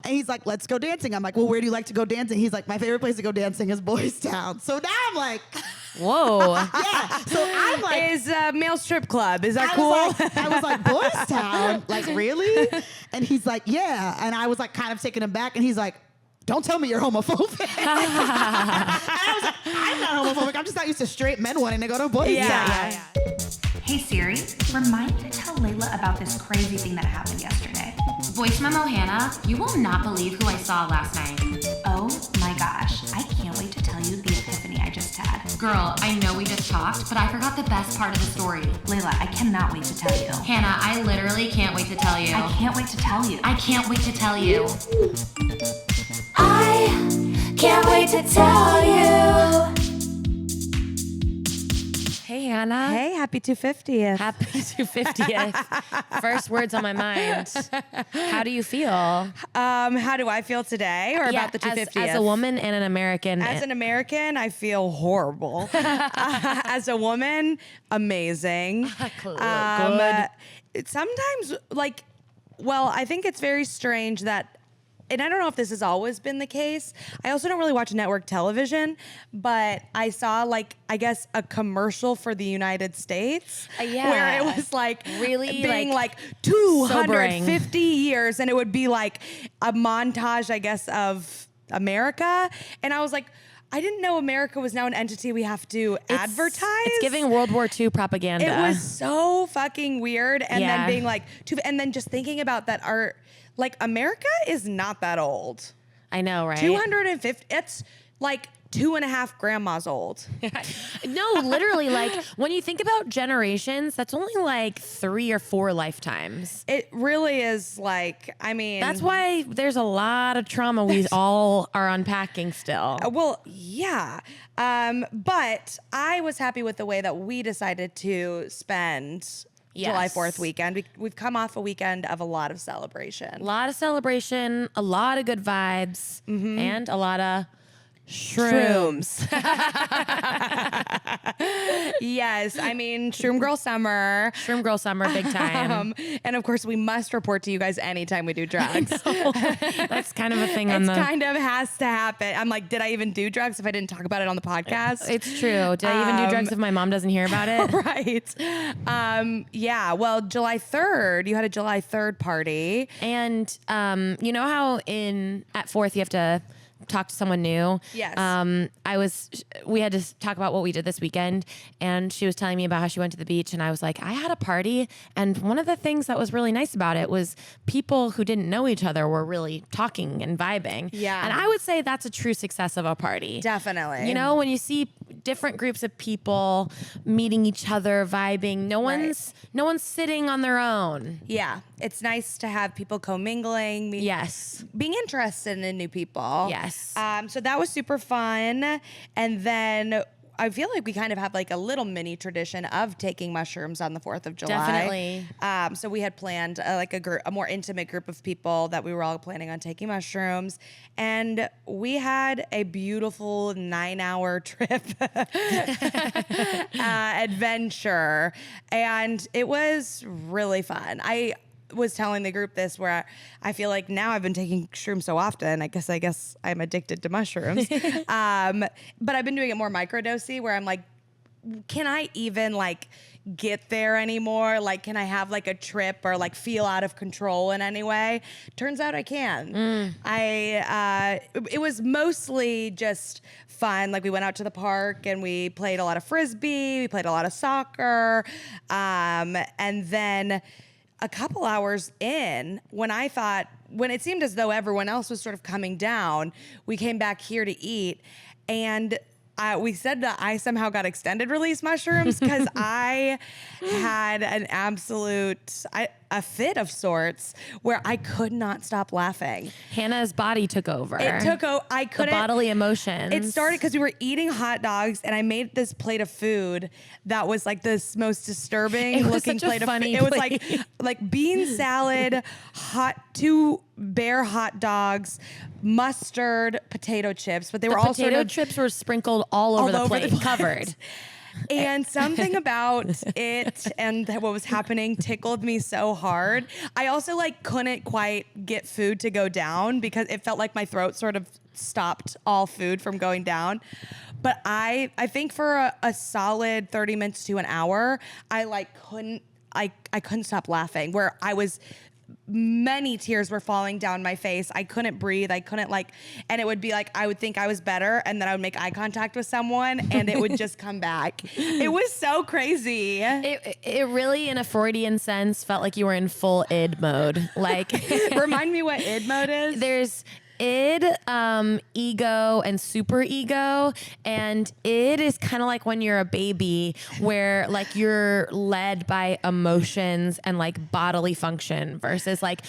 And he's like, let's go dancing. I'm like, well, where do you like to go dancing? He's like, my favorite place to go dancing is Boys Town. So now I'm like, whoa. yeah. So I'm like, Is male strip club. Is that cool? I was like, Boys Town? Like, really? And he's like, yeah. And I was like, kind of taken aback. And he's like, don't tell me you're homophobic. And I was like, I'm not homophobic. I'm just not used to straight men wanting to go to Boys Town. Yeah. Hey Siri, remind me to tell Layla about this crazy thing that happened yesterday. Voice memo, Hannah. You will not believe who I saw last night. Oh my gosh, I can't wait to tell you the epiphany I just had. Girl, I know we just talked, but I forgot the best part of the story. Layla, I cannot wait to tell you. Hannah, I literally can't wait to tell you. I can't wait to tell you. I can't wait to tell you. I can't wait to tell you. Hey, Hannah. Hey, happy 250th. Happy 250th. First words on my mind. How do you feel? How do I feel today or about the 250th? As a woman and an American. As an American, I feel horrible. As a woman, amazing. Good. Sometimes, I think it's very strange that, and I don't know if this has always been the case. I also don't really watch network television, but I saw I guess a commercial for the United States where it was really being 250 sobering. years, and it would be a montage, I guess, of America. And I was like, I didn't know America was now an entity we have to advertise. It's giving World War II propaganda. It was so fucking weird. And then being and then just thinking about that America is not that old. I know, right? 250, it's 2.5 grandmas old. No, literally, when you think about generations, that's only 3 or 4 lifetimes. It really is That's why there's a lot of trauma we all are unpacking still. Well, yeah. But I was happy with the way that we decided to spend July 4th weekend. We've come off a weekend of a lot of celebration. A lot of celebration, a lot of good vibes, and a lot of shrooms. Yes, Shroom Girl Summer. Shroom Girl Summer, big time. And of course, we must report to you guys anytime we do drugs. That's kind of a thing It kind of has to happen. I'm like, did I even do drugs if I didn't talk about it on the podcast? It's true. Did I even do drugs if my mom doesn't hear about it? Right. Yeah. Well, July 3rd, you had a July 3rd party. And you know how at 4th you have to talk to someone new? Yes. We had to talk about what we did this weekend, and she was telling me about how she went to the beach, and I was like, I had a party, and one of the things that was really nice about it was people who didn't know each other were really talking and vibing. Yeah. And I would say that's a true success of a party. Definitely. You know, when you see different groups of people meeting each other, vibing, no one's sitting on their own. Yeah. It's nice to have people commingling. Yes. Being interested in new people. Yes. So that was super fun. And then I feel like we kind of have a little mini tradition of taking mushrooms on the 4th of July. Definitely. So we had planned a more intimate group of people that we were all planning on taking mushrooms. And we had a beautiful 9-hour trip adventure. And it was really fun. I was telling the group this where I feel like now I've been taking shrooms so often. I guess I'm addicted to mushrooms. But I've been doing it more microdosy where I'm like, can I even get there anymore? Can I have a trip or feel out of control in any way? Turns out I can. It was mostly just fun. We went out to the park and we played a lot of Frisbee. We played a lot of soccer. And then a couple hours in, when it seemed as though everyone else was sort of coming down, we came back here to eat, and we said that I somehow got extended release mushrooms because I had an a fit of sorts where I could not stop laughing. Hannah's body took over. I couldn't. The bodily emotions. It started because we were eating hot dogs, and I made this plate of food that was this most disturbing looking plate of food. It was like bean salad, two bare hot dogs, mustard, potato chips, but they were all potato chips were sprinkled all over the plate, covered. And something about it and what was happening tickled me so hard. I also like couldn't quite get food to go down because it felt like my throat sort of stopped all food from going down. But I think for a solid 30 minutes to an hour, I couldn't stop laughing, where many tears were falling down my face. I couldn't breathe. I couldn't and it would be like, I would think I was better and then I would make eye contact with someone and it would just come back. It was so crazy. It really, in a Freudian sense, felt like you were in full id mode. Like, remind me what id mode is. There's id, ego, and super ego. And id is kind of like when you're a baby, where like you're led by emotions and like bodily function, versus like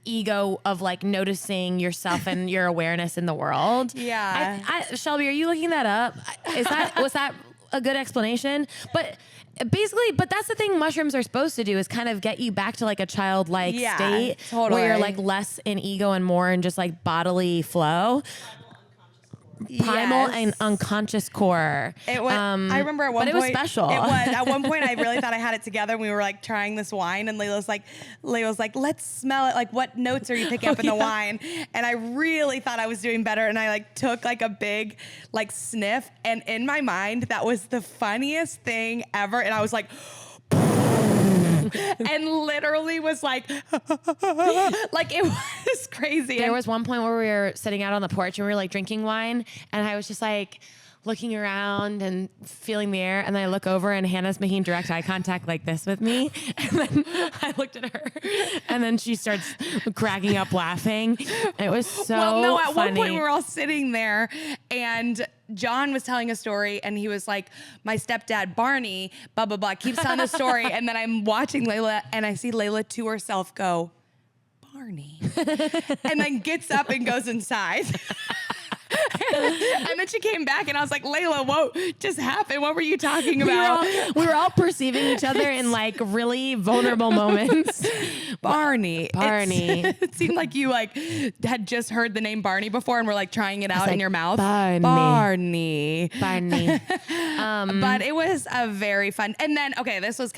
ego of like noticing yourself and your awareness in the world. Yeah. Shelby, are you looking that up? Was that a good explanation? But that's the thing mushrooms are supposed to do, is kind of get you back to like a childlike state, totally. where you're like less in ego and more in just like bodily flow. Primal and unconscious core. It was. I remember at one point. But it was special. It was. At one point, I really thought I had it together. And we were like trying this wine, and Leila's like, "Let's smell it. Like, what notes are you picking up in the wine?" And I really thought I was doing better. And I like took like a big like sniff, and in my mind, that was the funniest thing ever. And I was like. And literally was like it was crazy. There was one point where we were sitting out on the porch and we were like drinking wine, and I was just like looking around and feeling the air, and then I look over and Hannah's making direct eye contact like this with me, and then I looked at her, and then she starts cracking up laughing. It was so at funny. one point we were all sitting there, and John was telling a story, and he was like, my stepdad, Barney, blah, blah, blah, keeps telling a story. And then I'm watching Leila, and I see Leila to herself go, Barney. And then gets up and goes inside. And then she came back, and I was like, Leila, what just happened? What were you talking about? We were all perceiving each other in like really vulnerable moments. Barney. It seemed like you like had just heard the name Barney before and were like trying it out in your mouth. Barney. But it was a very fun. And then, okay, this was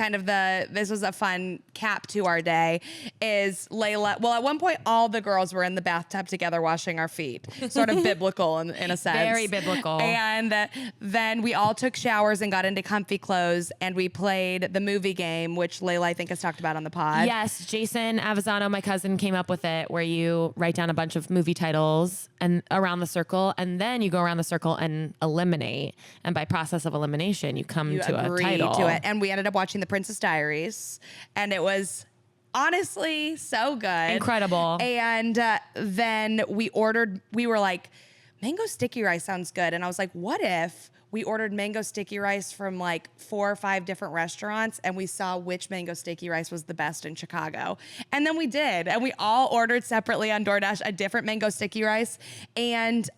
a fun cap to our day. Is Leila? Well, at one point, all the girls were in the bathtub together washing our feet, sort of biblical in a sense. Very biblical. And then we all took showers and got into comfy clothes, and we played the movie game, which Leila, I think, has talked about on the pod. Yes, Jason Avizano, my cousin, came up with it, where you write down a bunch of movie titles and around the circle, and then you go around the circle and eliminate. And by process of elimination, you come to a title. To it. And we ended up watching The Princess Diaries, and it was honestly so good. Incredible. And then we were like, mango sticky rice sounds good. And I was like, what if we ordered mango sticky rice from like 4 or 5 different restaurants, and we saw which mango sticky rice was the best in Chicago? And then we did. And we all ordered separately on DoorDash a different mango sticky rice. And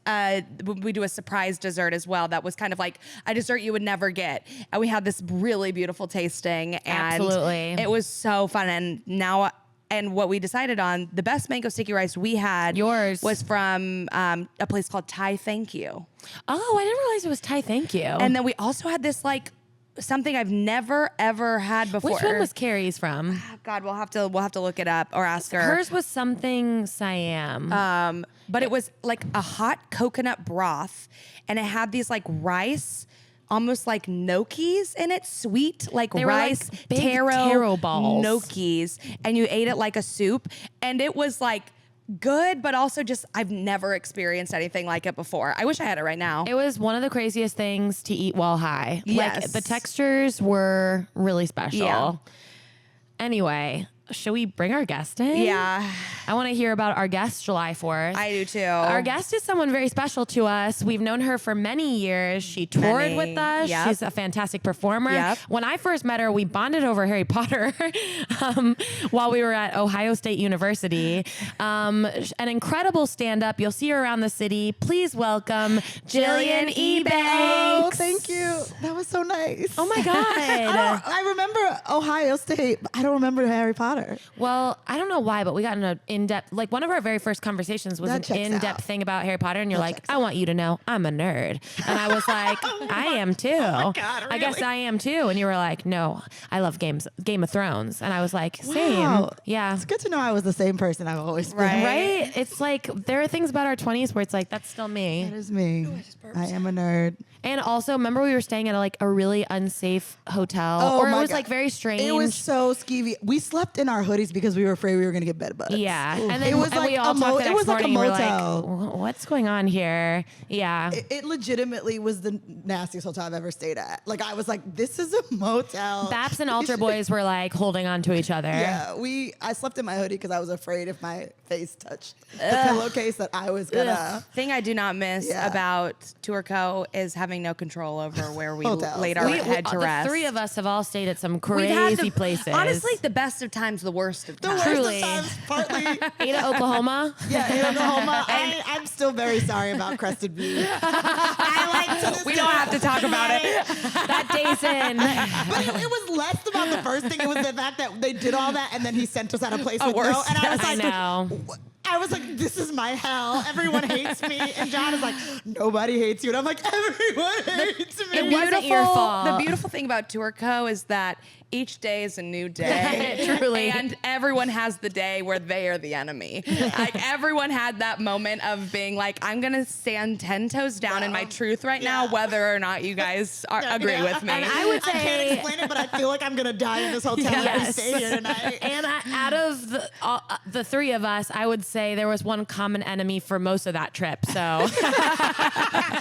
we do a surprise dessert as well. That was kind of like a dessert you would never get. And we had this really beautiful tasting. And absolutely. It was so fun. And now... And what we decided on, the best mango sticky rice we had was from a place called Thai Thank You. Oh, I didn't realize it was Thai Thank You. And then we also had this like something I've never ever had before. Which one was Carrie's from? Oh, God, we'll have to look it up or ask her. Hers was something Siam. But it was like a hot coconut broth, and it had these like rice, almost like gnocchis in it, sweet like they rice, were like big taro balls, gnocchis, and you ate it like a soup, and it was like good, but also just I've never experienced anything like it before. I wish I had it right now. It was one of the craziest things to eat while high. Yes. Like the textures were really special. Yeah. Anyway, should we bring our guest in? Yeah. I want to hear about our guest July 4th. I do too. Our guest is someone very special to us. We've known her for many years. She toured with us. Yep. She's a fantastic performer. Yep. When I first met her, we bonded over Harry Potter while we were at Ohio State University. An incredible stand-up. You'll see her around the city. Please welcome Jillian Ebanks. Oh, thank you. That was so nice. Oh my God. I remember Ohio State, but I don't remember Harry Potter. Potter. Well, I don't know why, but we got in an in-depth, like one of our very first conversations was That an checks in-depth out. thing about Harry Potter. And you're That like, checks I want you to know I'm a nerd. And I was like, I am too. God, I guess really? I am too. And you were like, no, I love Game of Thrones. And I was like, same. Wow. Yeah. It's good to know I was the same person I've always been. Right. Right? It's like, there are things about our 20s where it's like, that's still me. That is me. I am a nerd. And also, remember we were staying at a really unsafe hotel, Oh or it my was God. like very strange. It was so skeevy. We slept in our hoodies because we were afraid we were going to get bed bugs. yeah, Ooh. and then it was and like we all a talked the it next was like a morning. We're motel. like, what's going on here? Yeah, It legitimately was the nastiest hotel I've ever stayed at. Like I was like, this is a motel. Baps and Altar Boys were like holding on to each other. Yeah, I slept in my hoodie because I was afraid if my face touched the pillowcase that I was gonna. Thing I do not miss Yeah. about Tourco is having no control over where we Hotels. laid our head to the rest. three of us have all stayed at some We've crazy had the, places. Honestly, the best of times, the worst of The times. worst Truly. of times, partly. Ada, Oklahoma. Yeah, in Oklahoma. I'm still very sorry about Crested View. I like to this We day- don't have to talk about it. That day's in. But it was less about the first thing. It was the fact that they did all that and then he sent us out of place with worse. no. And I was I like, know. I was like, this is my hell. Everyone hates me. And John is like, nobody hates you. And I'm like, everyone hates me. It wasn't your fault. The beautiful thing about Tourco is that each day is a new day. Truly. And everyone has the day where they are the enemy. Like everyone had that moment of being like, I'm going to stand 10 toes down in my truth right now, whether or not you guys agree with me. And I would I can't say, explain it, but I feel like I'm going to die in this hotel if we Yes. stay here tonight. and out of the three of us, I would say there was one common enemy for most of that trip. So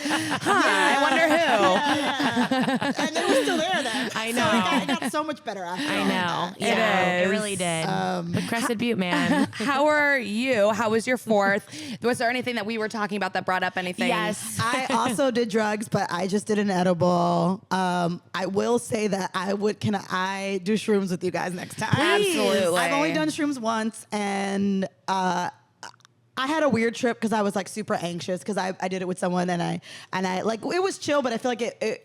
I wonder who. And they were still there then. I So know. it got so much better after I all know. that. Yeah, it is. really did. The Crested Butte, man. How are you? How was your fourth? Was there anything that we were talking about that brought up anything? Yes. I also did drugs, but I just did an edible. I will say that can I do shrooms with you guys next time? Absolutely. I've only done shrooms once, and I had a weird trip because I was like super anxious because I did it with someone and I like it was chill, but I feel like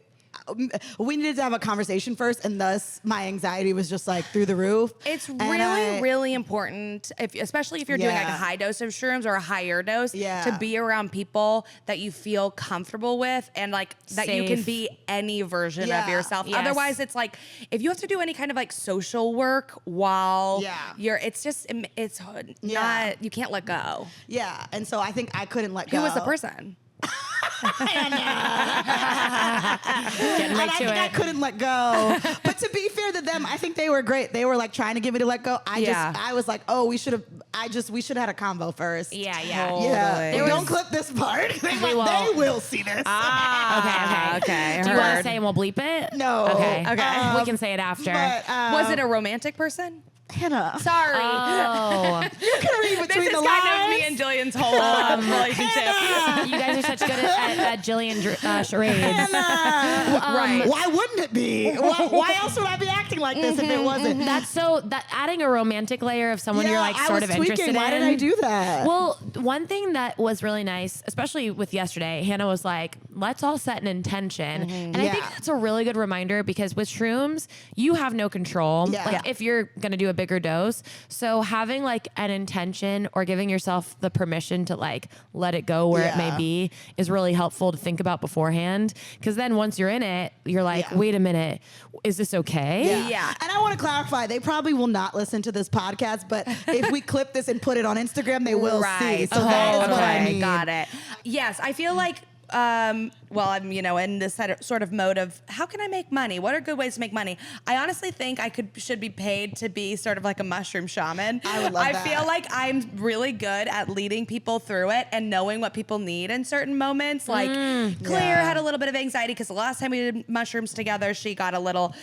we needed to have a conversation first, and thus my anxiety was just like through the roof. It's And really, really important, especially if you're doing like a Yeah. high dose of shrooms or a higher dose, Yeah. to be around people that you feel comfortable with and like that you can Safe. be any version of Yeah. yourself. Yes. Otherwise, it's like if you have to do any kind of like social work while Yeah. it's Yeah. not, you can't let go. Yeah, and so I think I couldn't let go. Who was the person? Getting And right I to think I it. couldn't let go. But to be fair to them, I think they were great. They were like trying to get me to let go. I was like, oh, we should have had a convo first. Yeah, yeah. Totally. Yeah. There Don't clip this part. They won't. will see this. Okay. Do you want to heard. say and we'll bleep it? No. Okay. Okay. We can say it after. But Was it a romantic person? Hannah, Sorry. Oh, you can read This between is the kind lines. of me and Jillian's whole relationship. you guys are such good at Jillian charades. Right. Why wouldn't it be? Why else would I be acting like this if it wasn't? That's so that adding a romantic layer of someone you're like I sort was of interested Why in. did I do that? Well, one thing that was really nice, especially with yesterday, Hannah was like, let's all set an intention. And I think Yeah. that's a really good reminder because with shrooms, you have no control. Yeah. Like Yeah. if you're going to do a bigger dose. So having like an intention or giving yourself the permission to like let it go where it may Yeah. be is really helpful to think about beforehand. Because then once you're in it, you're like, Yeah. wait a minute, is this okay? Yeah. And I want to clarify, they probably will not listen to this podcast, but if we clip this and put it on Instagram, they will see. So that is what I mean. Got it. Yes, I feel like well, I'm, in this sort of mode of how can I make money? What are good ways to make money? I honestly think I should be paid to be sort of like a mushroom shaman. I would love I that. feel like I'm really good at leading people through it and knowing what people need in certain moments. Like Claire Yeah. had a little bit of anxiety because the last time we did mushrooms together, she got a little,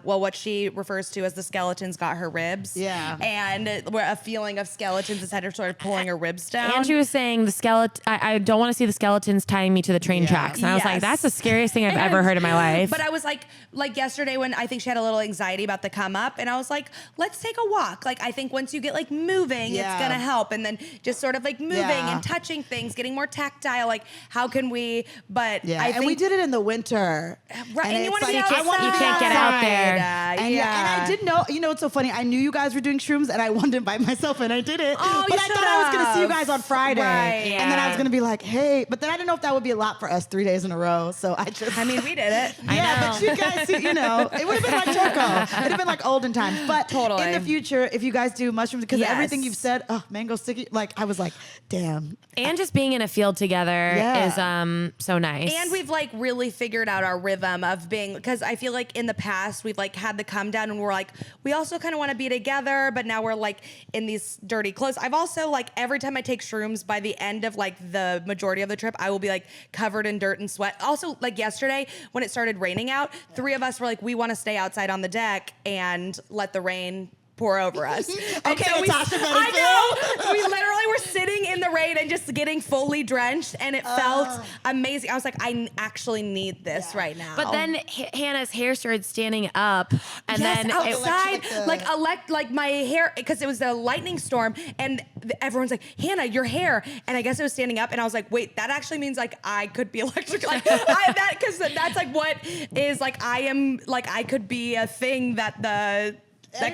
what she refers to as the skeletons got her ribs. Yeah. And a feeling of skeletons instead of sort of pulling her ribs down. And she was saying the skeleton. I don't want to see the skeletons tying me to the train tracks. And I was like, Yes. that's the scariest thing I've ever heard in my life. But I was like yesterday when I think she had a little anxiety about the come up, and I was like, let's take a walk. Like, I think once you get like moving, it's gonna help. And then just sort of like moving and touching things, getting more tactile. Like, how can we? But Yeah, I and think we did it in the winter. right, and you it's want to be like, outside. I wanna You be can't get out there. And and I did know, you know, it's so funny. I knew you guys were doing shrooms, and I wanted to invite myself, and I did it. Oh, but you I thought I was going to see you should've. guys on Friday, Right. and then I was going to be like, hey, but then I didn't know if that would be a lot for us 3 days in a row. So I just, I mean, we did it. but you guys, you know, it would have been like Choco. It'd have been like olden times. But Totally. in the future, if you guys do mushrooms, because Yes. everything you've said, oh, mango sticky, like I was like, damn. And just being in a field together is so nice. And we've like really figured out our rhythm of being, because I feel like in the past we've like had the come down and we're like, we also kind of want to be together, but now we're like in these dirty clothes. I've also like every time I take shrooms, by the end of like the majority of the trip, I will be like covered in dirt and sweat. Also, like yesterday when it started raining out, 3 of us were like, we want to stay outside on the deck and let the rain pour over us. And Okay, Natasha, I know. We literally were sitting in the rain and just getting fully drenched, and it felt amazing. I was like, I actually need this right now. But then Hannah's hair started standing up, and then outside, Electric, like my hair, because it was a lightning storm, and everyone's like, Hannah, your hair, and I guess it was standing up, and I was like, wait, that actually means like I could be electric, like because that's like what is like I could be a thing that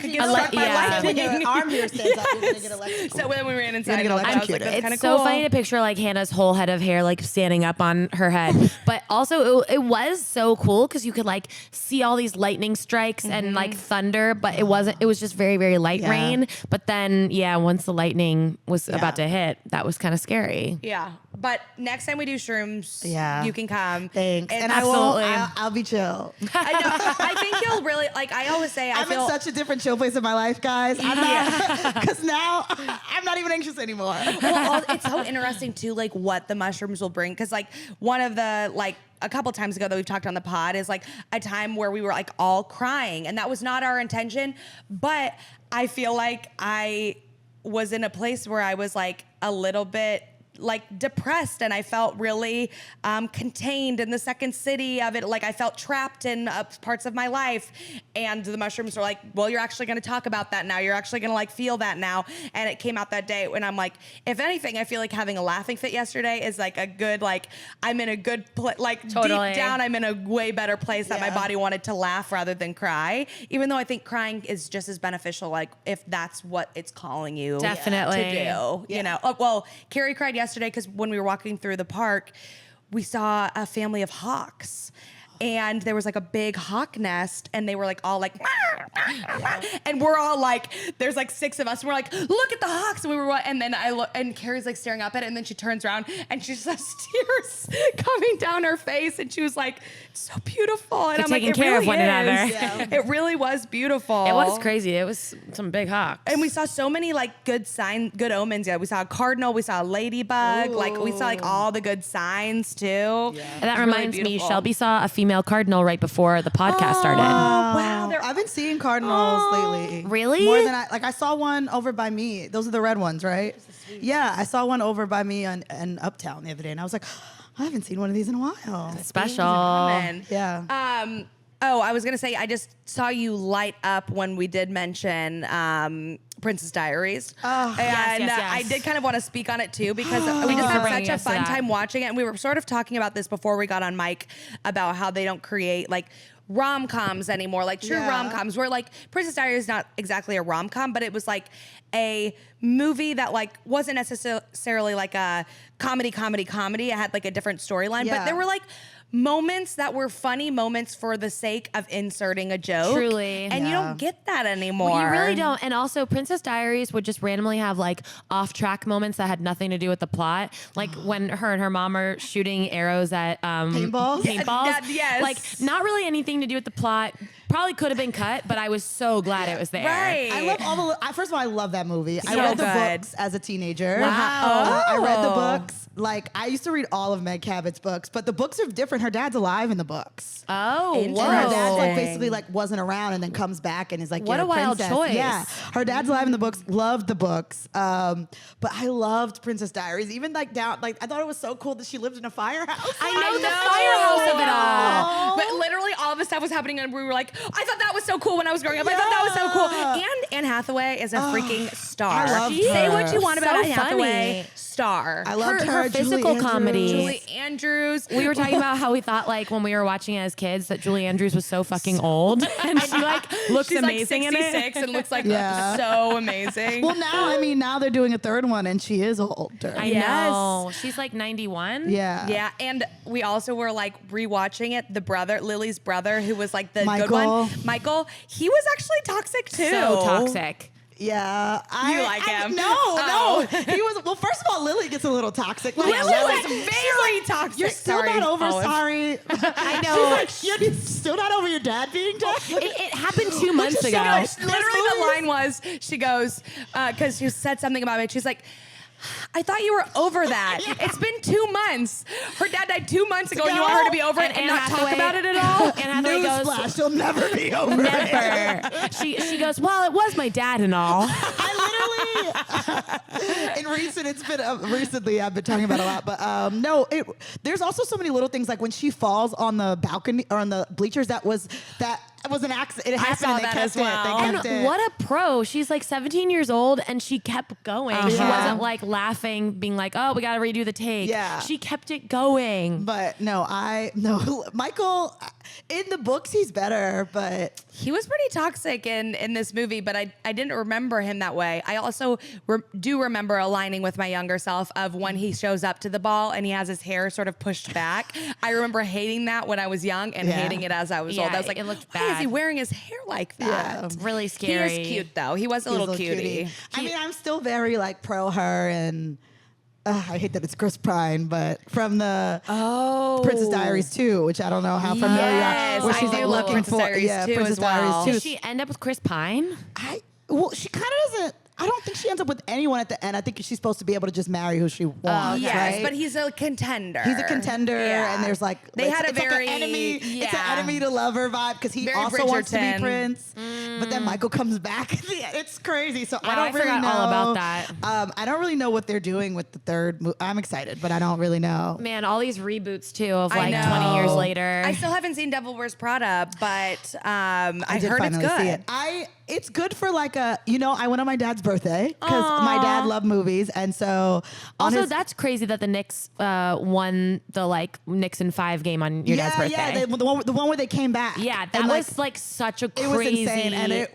could get struck by lightning. When your arm here stands up, you're gonna get electric. So when we ran inside, You're gonna get I was like, electrocuted. that's kind it's of so cool. funny to picture like Hannah's whole head of hair like standing up on her head. But also it was so cool because you could like see all these lightning strikes and like thunder, but it was just very, very light rain. But then once the lightning was about to hit, that was kind of scary. Yeah, but next time we do shrooms, you can come. Thanks. And Absolutely. I'll be chill. I know. I think you'll really like. I always say I'm in such a different chill place in my life, guys. I'm not, because now I'm not even anxious anymore. Well, it's so interesting too, like what the mushrooms will bring. Because like one of the like a couple times ago that we've talked on the pod is like a time where we were like all crying, and that was not our intention. But I feel like I was in a place where I was like a little bit like depressed, and I felt really contained in the second city of it. Like I felt trapped in parts of my life, and the mushrooms were like, well, you're actually going to talk about that now. You're actually going to like feel that now. And it came out that day when I'm like, if anything, I feel like having a laughing fit yesterday is like a good, like I'm in a good place, like Totally. deep down, I'm in a way better place that my body wanted to laugh rather than cry. Even though I think crying is just as beneficial, like if that's what it's calling you Definitely. to do, you know. Well, Carrie cried yesterday because when we were walking through the park, we saw a family of hawks. And there was like a big hawk nest, and they were like all like, and we're all like, there's like 6 of us, and we're like, look at the hawks, and we were, and then I look, and Carrie's like staring up at it, and then she turns around, and she just has tears coming down her face, and she was like, so beautiful, and They're I'm like, taking it care of really one is. another. It really was beautiful. It was crazy. It was some big hawks. And we saw so many like good omens. Yeah, we saw a cardinal, we saw a ladybug, like we saw like all the good signs too. And that It's really reminds me, beautiful. Shelby saw a female cardinal right before the podcast started. Wow, I've been seeing cardinals lately. Really? More than I saw one over by me. Those are the red ones, right? Yeah, I saw one over by me in Uptown the other day, and I was like, I haven't seen one of these in a while. Special. Yeah. Oh, I was gonna say I just saw you light up when we did mention Princess Diaries. Oh, and yes. I did kind of want to speak on it too because we you just for had bringing such a us to fun that. time watching it, and we were sort of talking about this before we got on mic about how they don't create like rom-coms anymore, like true rom-coms, where like Princess Diaries is not exactly a rom-com, but it was like a movie that like wasn't necessarily like a comedy. It had like a different storyline, but there were like moments that were funny moments for the sake of inserting a joke. Truly. And you don't get that anymore. Well, you really don't. And also, Princess Diaries would just randomly have like off-track moments that had nothing to do with the plot. Like when her and her mom are shooting arrows at Paintballs? paintballs. Yes. Like not really anything to do with the plot. Probably could have been cut, but I was so glad it was there. Right. I love all the. First of all, I love that movie. I So read the good. books as a teenager. Wow. I read the books. Like I used to read all of Meg Cabot's books, but the books are different. Her dad's alive in the books. Oh, Interesting. whoa. And her dad's like Interesting. basically like wasn't around and then comes back and is like, What "You're a wild princess." choice. Yeah, her dad's alive in the books. Loved the books, but I loved Princess Diaries. Even like down, like I thought it was so cool that she lived in a firehouse. I know the firehouse of it all. But literally all of this stuff was happening and we were like, I thought that was so cool when I was growing up. I thought that was so cool. And Anne Hathaway is a freaking star. I loved Say her. what you want about So Anne Hathaway. funny. Star. I loved Her physical Julie comedy. Andrews. Julie Andrews. We were talking about how we thought like when we were watching it as kids that Julie Andrews was so fucking old and she like looks She's amazing like in 66 it. and looks like Yeah. so amazing. Well, now they're doing a third one, and she is older. I Yes. know. She's like 91. Yeah. Yeah, and we also were like rewatching it. The brother, Lily's brother, who was like the good Michael. one, Michael, he was actually toxic too. So toxic. Yeah, You like him? No, Oh. no. He was. Well, first of all, Lily gets a little toxic. Like, Lily was she's very toxic. You're still Sorry, not over. Olive. Sorry, I know. You're still not over your dad being toxic. It happened 2 months ago. Literally, the line was, she goes, because she said something about it. She's like, I thought you were over that. It's been 2 months. Her dad died 2 months ago. You want her to be over it and Anne not talk Hathaway- about it at all? Anne Hathaway goes, Newsflash, she'll never be over. it. never. She goes, well, it was my dad and all. I literally, recently I've been talking about it a lot, but no, there's also so many little things like when she falls on the balcony or on the bleachers. That was an accident. It happened. saw and they that kept as well. It. They And kept it. what a pro. She's like 17 years old and she kept going. She wasn't like laughing, being like, oh, we got to redo the take. Yeah. She kept it going. But no, Michael, in the books he's better, but He was pretty toxic in this movie, but I didn't remember him that way. I also do remember aligning with my younger self of when he shows up to the ball and he has his hair sort of pushed back. I remember hating that when I was young and hating it as I was old. I was like, it looked why is bad. he wearing his hair like that? Yeah. It's really He scary. is cute though. He was a little cutie. I mean, I'm still very like pro her, and I hate that it's Chris Pine, but from the Princess Diaries 2, which I don't know how familiar you Yes, are, where I she's do like love looking Princess for Diaries 2 Princess as well. Diaries 2. Did she end up with Chris Pine? Well, she kind of doesn't. I don't think she ends up with anyone at the end. I think she's supposed to be able to just marry who she wants. Yes, right? but he's a contender. He's a contender, Yeah. and there's like They had a it's like very an enemy. It's an yeah. enemy to lover vibe because he Very also wants to be Bridgerton. Prince, but then Michael comes back. It's crazy. So Wow, I don't I really forgot know all about that. I don't really know what they're doing with the third movie. I'm excited, but I don't really know. Man, all these reboots too of I like know. 20 years later. I still haven't seen Devil Wears Prada, but I did heard it's finally good. see it. It's good for like I went on my dad's birthday because my dad loved movies, and so on also, his, that's crazy that the Knicks won the like Knicks in 5 game on your dad's birthday. Yeah, the one where they came back. Yeah, that And, was like such a it was crazy. insane, and it.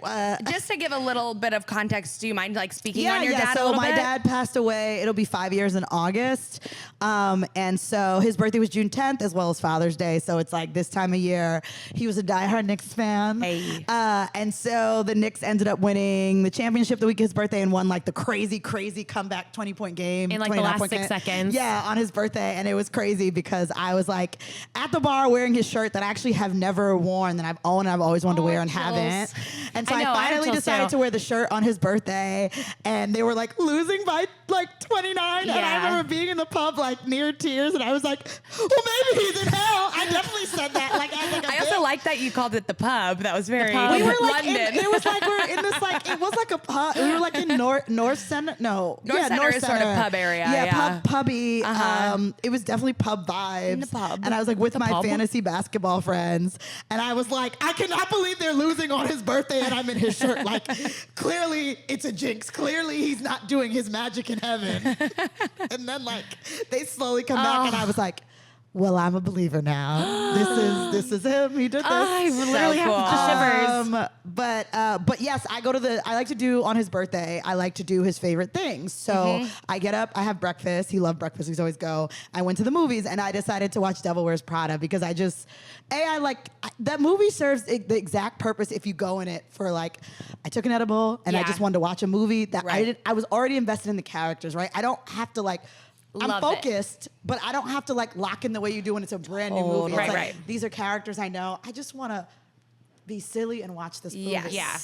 Just to give a little bit of context, do you mind like speaking Yeah, on your dad a So little my bit? dad passed away. It'll be 5 years in August, and so his birthday was June 10th, as well as Father's Day. So it's like this time of year. He was a diehard Knicks fan, Hey. and so the Knicks ended up winning the championship the week of his birthday and won like the crazy comeback 20-point game In, like, the 29 last point 6 game. seconds. Yeah, on his birthday, and it was crazy because I was like at the bar wearing his shirt that I actually have never worn, that I've owned, and I've always wanted to wear and haven't. And so I I, know, I have finally chills decided too. to wear the shirt on his birthday, and they were like losing by like 29, and I Yeah. remember being in the pub like near tears, and I was like, well, maybe he's in hell. I definitely said that like as like a I also bit. like that you called it the pub. That was very pub. We were like London. it was like we're in this like it was like a pub. We were like in North Center. No, North yeah, Center North is sort of Center. pub area, Yeah, yeah. pubby. Uh-huh. It was definitely pub vibes. In the pub. And I was like with my pub? fantasy basketball friends, and I was like, I cannot believe they're losing on his birthday, and I'm in his shirt. Like, clearly it's a jinx. Clearly he's not doing his magic in heaven. And then like they slowly come back, and I was like, well, I'm a believer now. This is him. He did this. I literally have the shivers. But yes, I like to do on his birthday. I like to do his favorite things. So I get up, I have breakfast. He loved breakfast. We always go. I went to the movies, and I decided to watch Devil Wears Prada because that movie serves the exact purpose if you go in it for like, I took an edible and I Yeah. just wanted to watch a movie that Right. I was already invested in the characters, right? I don't have to like. I'm Love it. focused, but I don't have to like lock in the way you do when it's a brand new movie. It's Right, like, right. These are characters I know. I just want to be silly and watch this movie. Yes. Yeah.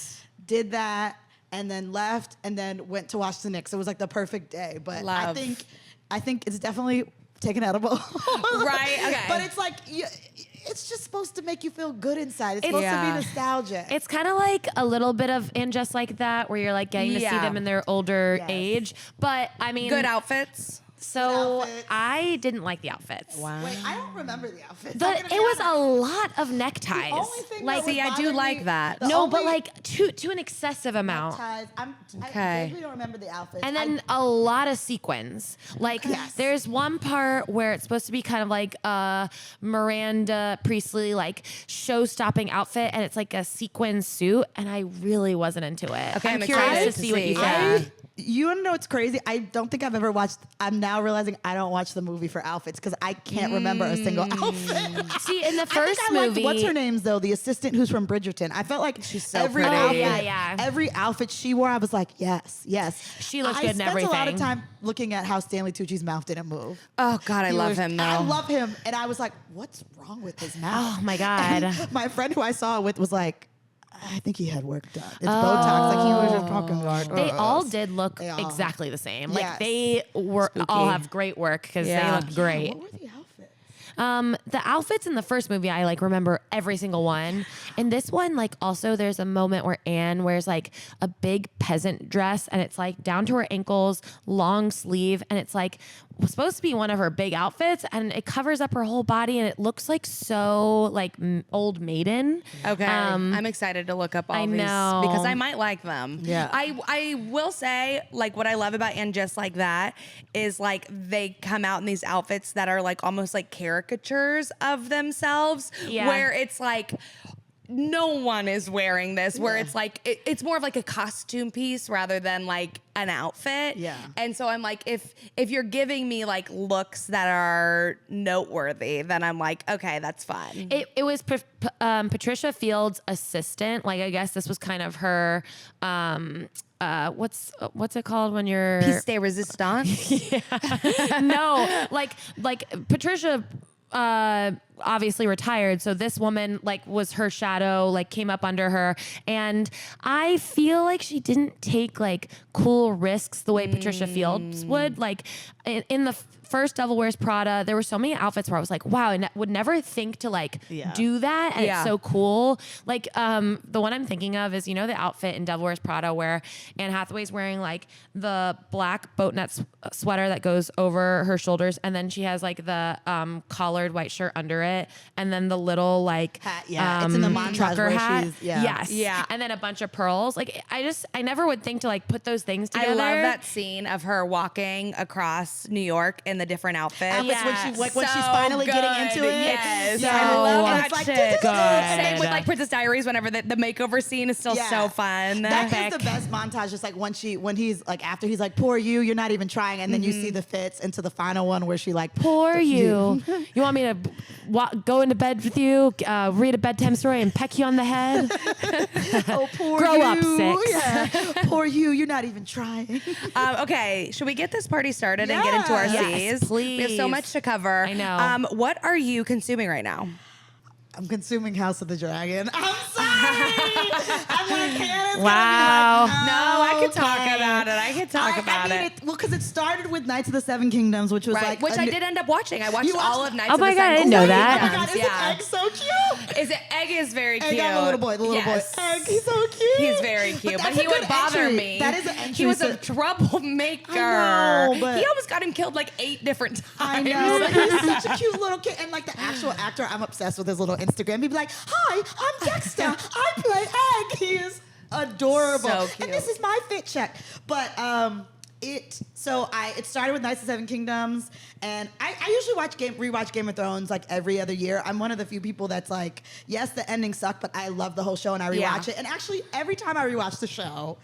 Did that and then left and then went to watch the Knicks. It was like the perfect day. But Love. I think it's definitely taken edible. Right, okay. But it's like it's just supposed to make you feel good inside. It's supposed to be nostalgic. It's kind of like a little bit of And Just Like That, where you're like getting to see them in their older age. But I mean, Good outfits. So outfits. I didn't like the outfits. Wow. Wait, I don't remember the outfits. It was a lot of neckties. The only thing Like, that would see, I do bother like me- that. the no, but only like to an excessive amount. neckties, I Okay. vaguely don't remember the outfits. And then a lot of sequins. Like Yes. there's one part where it's supposed to be kind of like a Miranda Priestley like show-stopping outfit, and it's like a sequin suit, and I really wasn't into it. Okay, I'm curious excited to to see what you see. think. You want to know what's crazy? I don't think I've ever watched. I'm now realizing I don't watch the movie for outfits because I can't remember a single outfit. See, in the I first think I movie, liked, what's her name's though? The assistant who's from Bridgerton. I felt like She's so every pretty. outfit, Oh, yeah. every outfit she wore, I was like, yes. She looked I good in spent a lot of everything. time looking at how Stanley Tucci's mouth didn't move. Oh God, I love him though. I love him, and I was like, what's wrong with his mouth? Oh my God. And my friend who I saw it with was like, I think he had work done. It's Botox. Like he was just talking about. They all did look They all- exactly the same. Like Yes. they were all have great work because they Yeah. look great. What were the outfits? The outfits in the first movie, I like remember every single one. In this one, like also there's a moment where Anne wears like a big peasant dress and it's like down to her ankles, long sleeve, and it's like supposed to be one of her big outfits, and it covers up her whole body, and it looks like so like old maiden. Okay, I'm excited to look up all I these know. because I might like them. Yeah. I will say, like, what I love about And Just Like That is like they come out in these outfits that are like almost like caricatures of themselves, Yeah. where it's like no one is wearing this, where it's like it's more of like a costume piece rather than like an outfit. Yeah. And so I'm like, if you're giving me like looks that are noteworthy, then I'm like, okay, that's fun. It was Patricia Field's assistant. Like I guess this was kind of her. What's it called when you're Piece de resistance. no, like Patricia obviously retired, so this woman like was her shadow, like came up under her, and I feel like she didn't take like cool risks the way Patricia Fields would. Like in the first Devil Wears Prada, there were so many outfits where I was like, wow, I would never think to like do that, and it's so cool. Like the one I'm thinking of is, you know, the outfit in Devil Wears Prada where Anne Hathaway's wearing like the black boat net sweater that goes over her shoulders, and then she has like the collared white shirt under it, and then the little like Hat, yeah. It's in the montage trucker where hat. she's- yeah. Yes. Yeah. And then a bunch of pearls. Like I never would think to like put those things I together. love that scene of her walking across New York in the different outfits. Outfits when she's So finally getting good. into it. Yes. Yeah. I love And that it's like, shit. Good. Same with like Princess Diaries, whenever the makeover scene is still so fun. That is the best montage. Just like when he's like, after he's like, poor you, you're not even trying, and then you see the fits into the final one where she like, Poor you. You want me to go into bed with you, read a bedtime story, and peck you on the head? oh, poor Grow you. up, Six. Yeah. Poor you, you're not even trying. Okay, should we get this party started and get into our Yes, C's? We have so please. much to cover. I know. What are you consuming right now? I'm consuming House of the Dragon. I'm sorry. I'm like, Hannah's Wow. gonna be like, No, I could talk okay. about it. I could talk about I mean, well, because it started with Knights of the Seven Kingdoms, which was Right, like, which I did end up watching. I watched You watched all it? of Knights Oh of my the God, I Seven didn't know Kingdoms. that. Oh my God, isn't Yeah. Egg so cute? Is it Egg is very cute. Egg, I'm a little boy, Yes. Egg, he's so cute. He's very cute, but that's he a would good bother entry. me. That is an entry. He was a so- troublemaker. I know, but- he almost got him killed like 8 different times. I know, but he's such a cute little kid. And like the actual actor, I'm obsessed with his little Instagram. He'd be like, hi, I'm Dexter. I play Egg. He is adorable. So cute. And this is my fit check. But it started with Knights of the Seven Kingdoms, and I usually rewatch Game of Thrones like every other year. I'm one of the few people that's like, yes, the ending sucked, but I love the whole show and I rewatch it. And actually, every time I rewatch the show,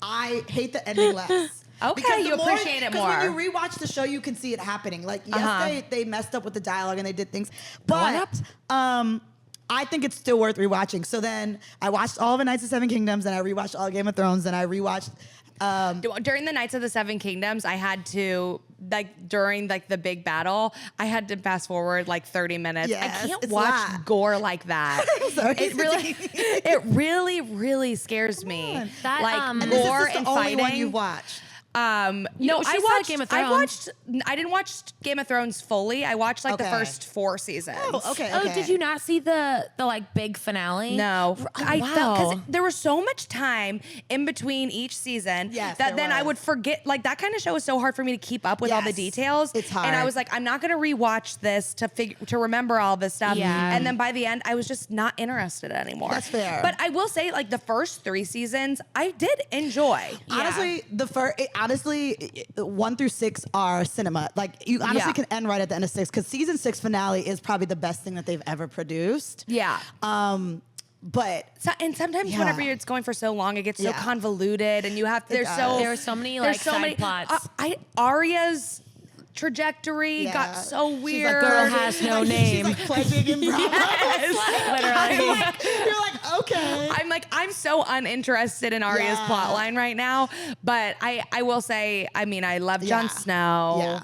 I hate the ending less. Okay, Because the you appreciate it more. Because when you rewatch the show, you can see it happening. Like, yes, they messed up with the dialogue and they did things, but I think it's still worth rewatching. So then I watched all of the Knights of Seven Kingdoms, and I rewatched all Game of Thrones, and I rewatched During the Knights of the Seven Kingdoms, I had to during the big battle, I had to fast forward 30 minutes. Yes, I can't it's watch gore like that. It really scares me. That, And this is gore just the and only one fighting. you watched. No, she I saw watched Game of I Thrones. I didn't watch Game of Thrones fully. I watched the Okay. first 4 seasons. Oh, okay. Oh, did you not see the big finale? No, I wow. felt because there was so much time in between each season Yes, that there then I was. would forget. That kind of show is so hard for me to keep up with all the Yes, details. it's hard. and I was like, I'm not gonna rewatch this to remember all this stuff. Yeah. And then by the end, I was just not interested anymore. That's fair. But I will say, the first 3 seasons, I did enjoy. Honestly, honestly, 1 through 6 are cinema. You honestly Yeah. can end right at the end of 6 because season 6 finale is probably the best thing that they've ever produced. Yeah. But And sometimes Yeah. whenever it's going for so long, it gets so Yeah. convoluted, and you have does. There were so many side plots. Arya's trajectory Yeah. got so She's like, weird. Girl has no name. She's pledging in Bravo. Literally. You're like, okay. I'm so uninterested in Arya's Yeah. plotline right now, but I will say, I love Jon Snow. Yeah.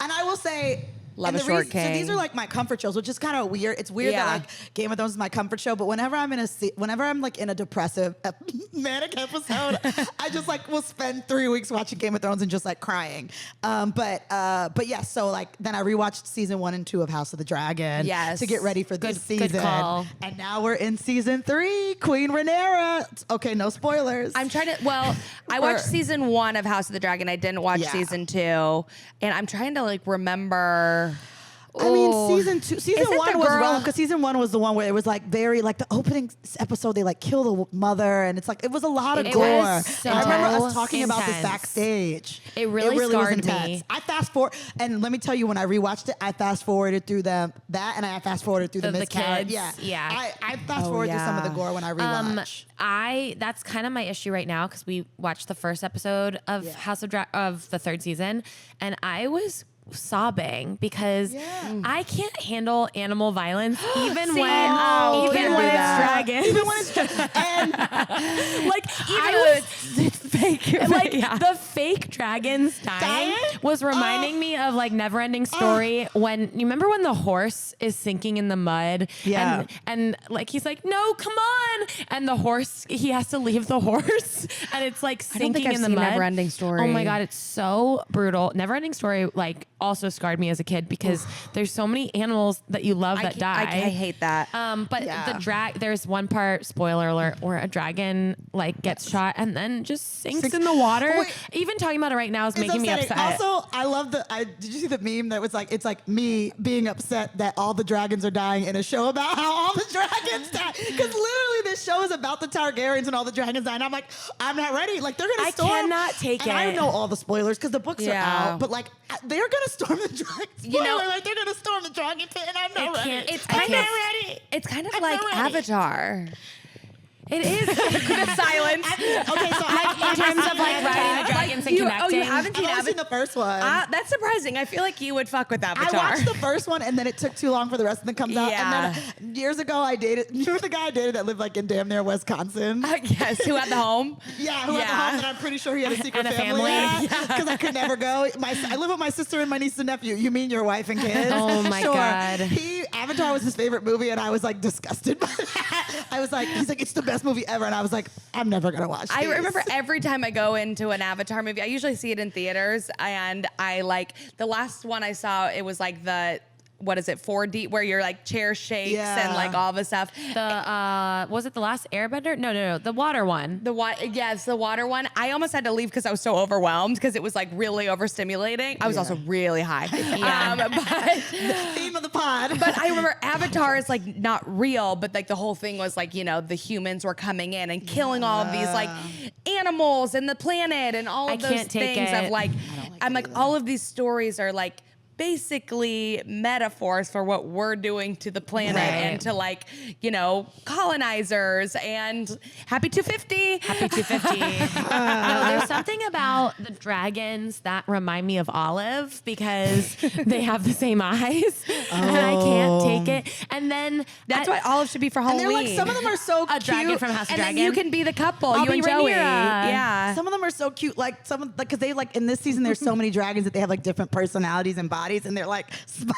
And I will say, Love and a short so these king. are my comfort shows, which is kind of weird. It's weird Yeah. that Game of Thrones is my comfort show, but whenever I'm in a depressive manic episode, I just will spend 3 weeks watching Game of Thrones and just crying. But yeah, so then I rewatched season 1 and 2 of House of the Dragon Yes. to get ready for this Good season. call. And now we're in season 3, Queen Rhaenyra. Okay, no spoilers. I'm trying to. I watched season 1 of House of the Dragon. I didn't watch Yeah. season 2, and I'm trying to remember. I mean, season 2, season Isn't 1 the was girl- wrong because season 1 was the one where it was very the opening episode they kill the mother and it's it was a lot of It gore. was so I remember us talking about this intense. backstage. It really was scarred intense. me. I fast forward, and let me tell you, when I rewatched it, I fast forwarded through that, and I fast forwarded through the The miscarriage. kids, yeah. I fast forwarded through some of the yeah. gore when I rewatch. That's kind of my issue right now because we watched the first episode of House of of the 3rd season, and I was sobbing because I can't handle animal violence even when oh, even can't when do it's that. dragons. Even when it's and It's fake. The fake dragons dying was reminding me of Neverending Story when you remember when the horse is sinking in the mud and he's like, no, come on, and the horse, he has to leave the horse and it's sinking I've in the seen mud. Neverending Story. Oh my god, it's so brutal. Neverending Story also scarred me as a kid because there's so many animals that you love that die. I hate that. But there's one part, spoiler alert, where a dragon gets shot and then just sinks in the water. Wait. Even talking about it right now is making me upsetting. upset. Also, I love did you see the meme that was it's me being upset that all the dragons are dying in a show about how all the dragons die? Because literally this show is about the Targaryens and all the dragons die. And I'm like, I'm not ready. They're going to storm. I cannot take and I it. know all the spoilers because the books are out. But they're going to storm the dragon. They're going to storm the dragon pit and I'm not ready. It's I'm kind not of ready. It's kind of I'm like not ready. Avatar. It is. Silence. Okay, so in terms of riding the dragons and connecting. you haven't seen I've only Avatar? seen the first one. That's surprising. I feel like you would fuck with Avatar. I watched the first one and then it took too long for the rest of them to come out. Yeah. And then years ago I dated, you remember the guy I dated that lived in damn near Wisconsin? Yes, who had the home? Yeah, who had the home that I'm pretty sure he had a secret And a family family. because I could never go. I live with my sister and my niece and nephew. You mean your wife and kids? Oh my Sure. God. Avatar was his favorite movie and I was disgusted by that. I was he's it's the best movie ever. And I was I'm never going to watch I these. remember every time I go into an Avatar movie, I usually see it in theaters, and I the last one I saw, it was the what is it, 4D, where your chair shakes and all the stuff. The was it the last Airbender? No, the water one. The water one. I almost had to leave because I was so overwhelmed because it was really overstimulating. I was also really high. But theme of the pod. But I remember Avatar is not real, but the whole thing was the humans were coming in and killing all of these animals and the planet and all of I those can't take things it. of I'm all of these stories are basically metaphors for what we're doing to the planet and to like, you know, colonizers and happy 250. Happy 250. No, there's something about the dragons that remind me of Olive because they have the same eyes and I can't take it. And then That's what Olive should be for And Halloween. they're like, some of them are so a cute. dragon from House of and Dragon. then you can be the couple, I'll you be and Joey. Rhaenyra. Yeah. Some of them are so cute. Like some of because they like in this season there's so many dragons that they have like different personalities and bodies and they're like smiling.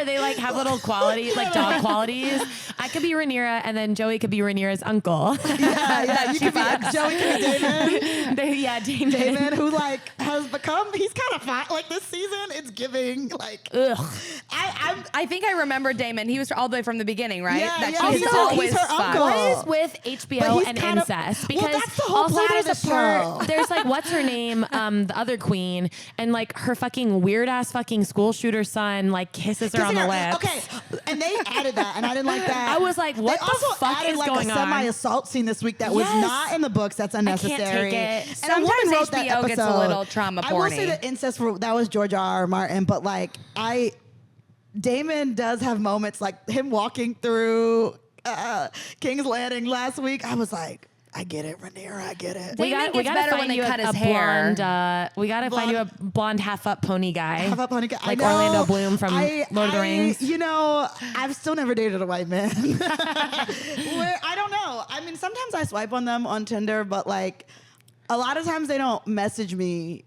They like have little qualities, like dog qualities. I could be Rhaenyra and then Joey could be Rhaenyra's uncle. Yeah. You can be Joey can be David. David. David, who like has become he's kind of fine. Like this season, it's giving like Ugh. I think I remember Damon. He was all the way from the beginning, right? Yeah, That yeah, she's he's always her fun. uncle. What is with But HBO he's and kind of- incest? well, Because that's the whole also point of there's the a part. show. There's like what's her name, the other queen, and like her fucking weird ass fucking school shooter son like kisses her on the lips. Okay, and they added that, and I didn't like that. I was like, what they the also fuck added is like going a on? semi-assault scene this week that was Yes. not in the books. That's unnecessary. take it. And Sometimes a woman wrote that HBO gets a episode. little trauma I will say porny. that incest that was George R.R. Martin, but like Damon does have moments like him walking through King's Landing last week. I was like, I get it, Rhaenyra, I get it. Damon gets better when they cut his hair. Blonde, we gotta find you a blonde half up pony guy. Have up, honey. I Like know. Orlando Bloom from Lord of the Rings. You know, I've still never dated a white man. I don't know. I mean, sometimes I swipe on them on Tinder, but like a lot of times they don't message me.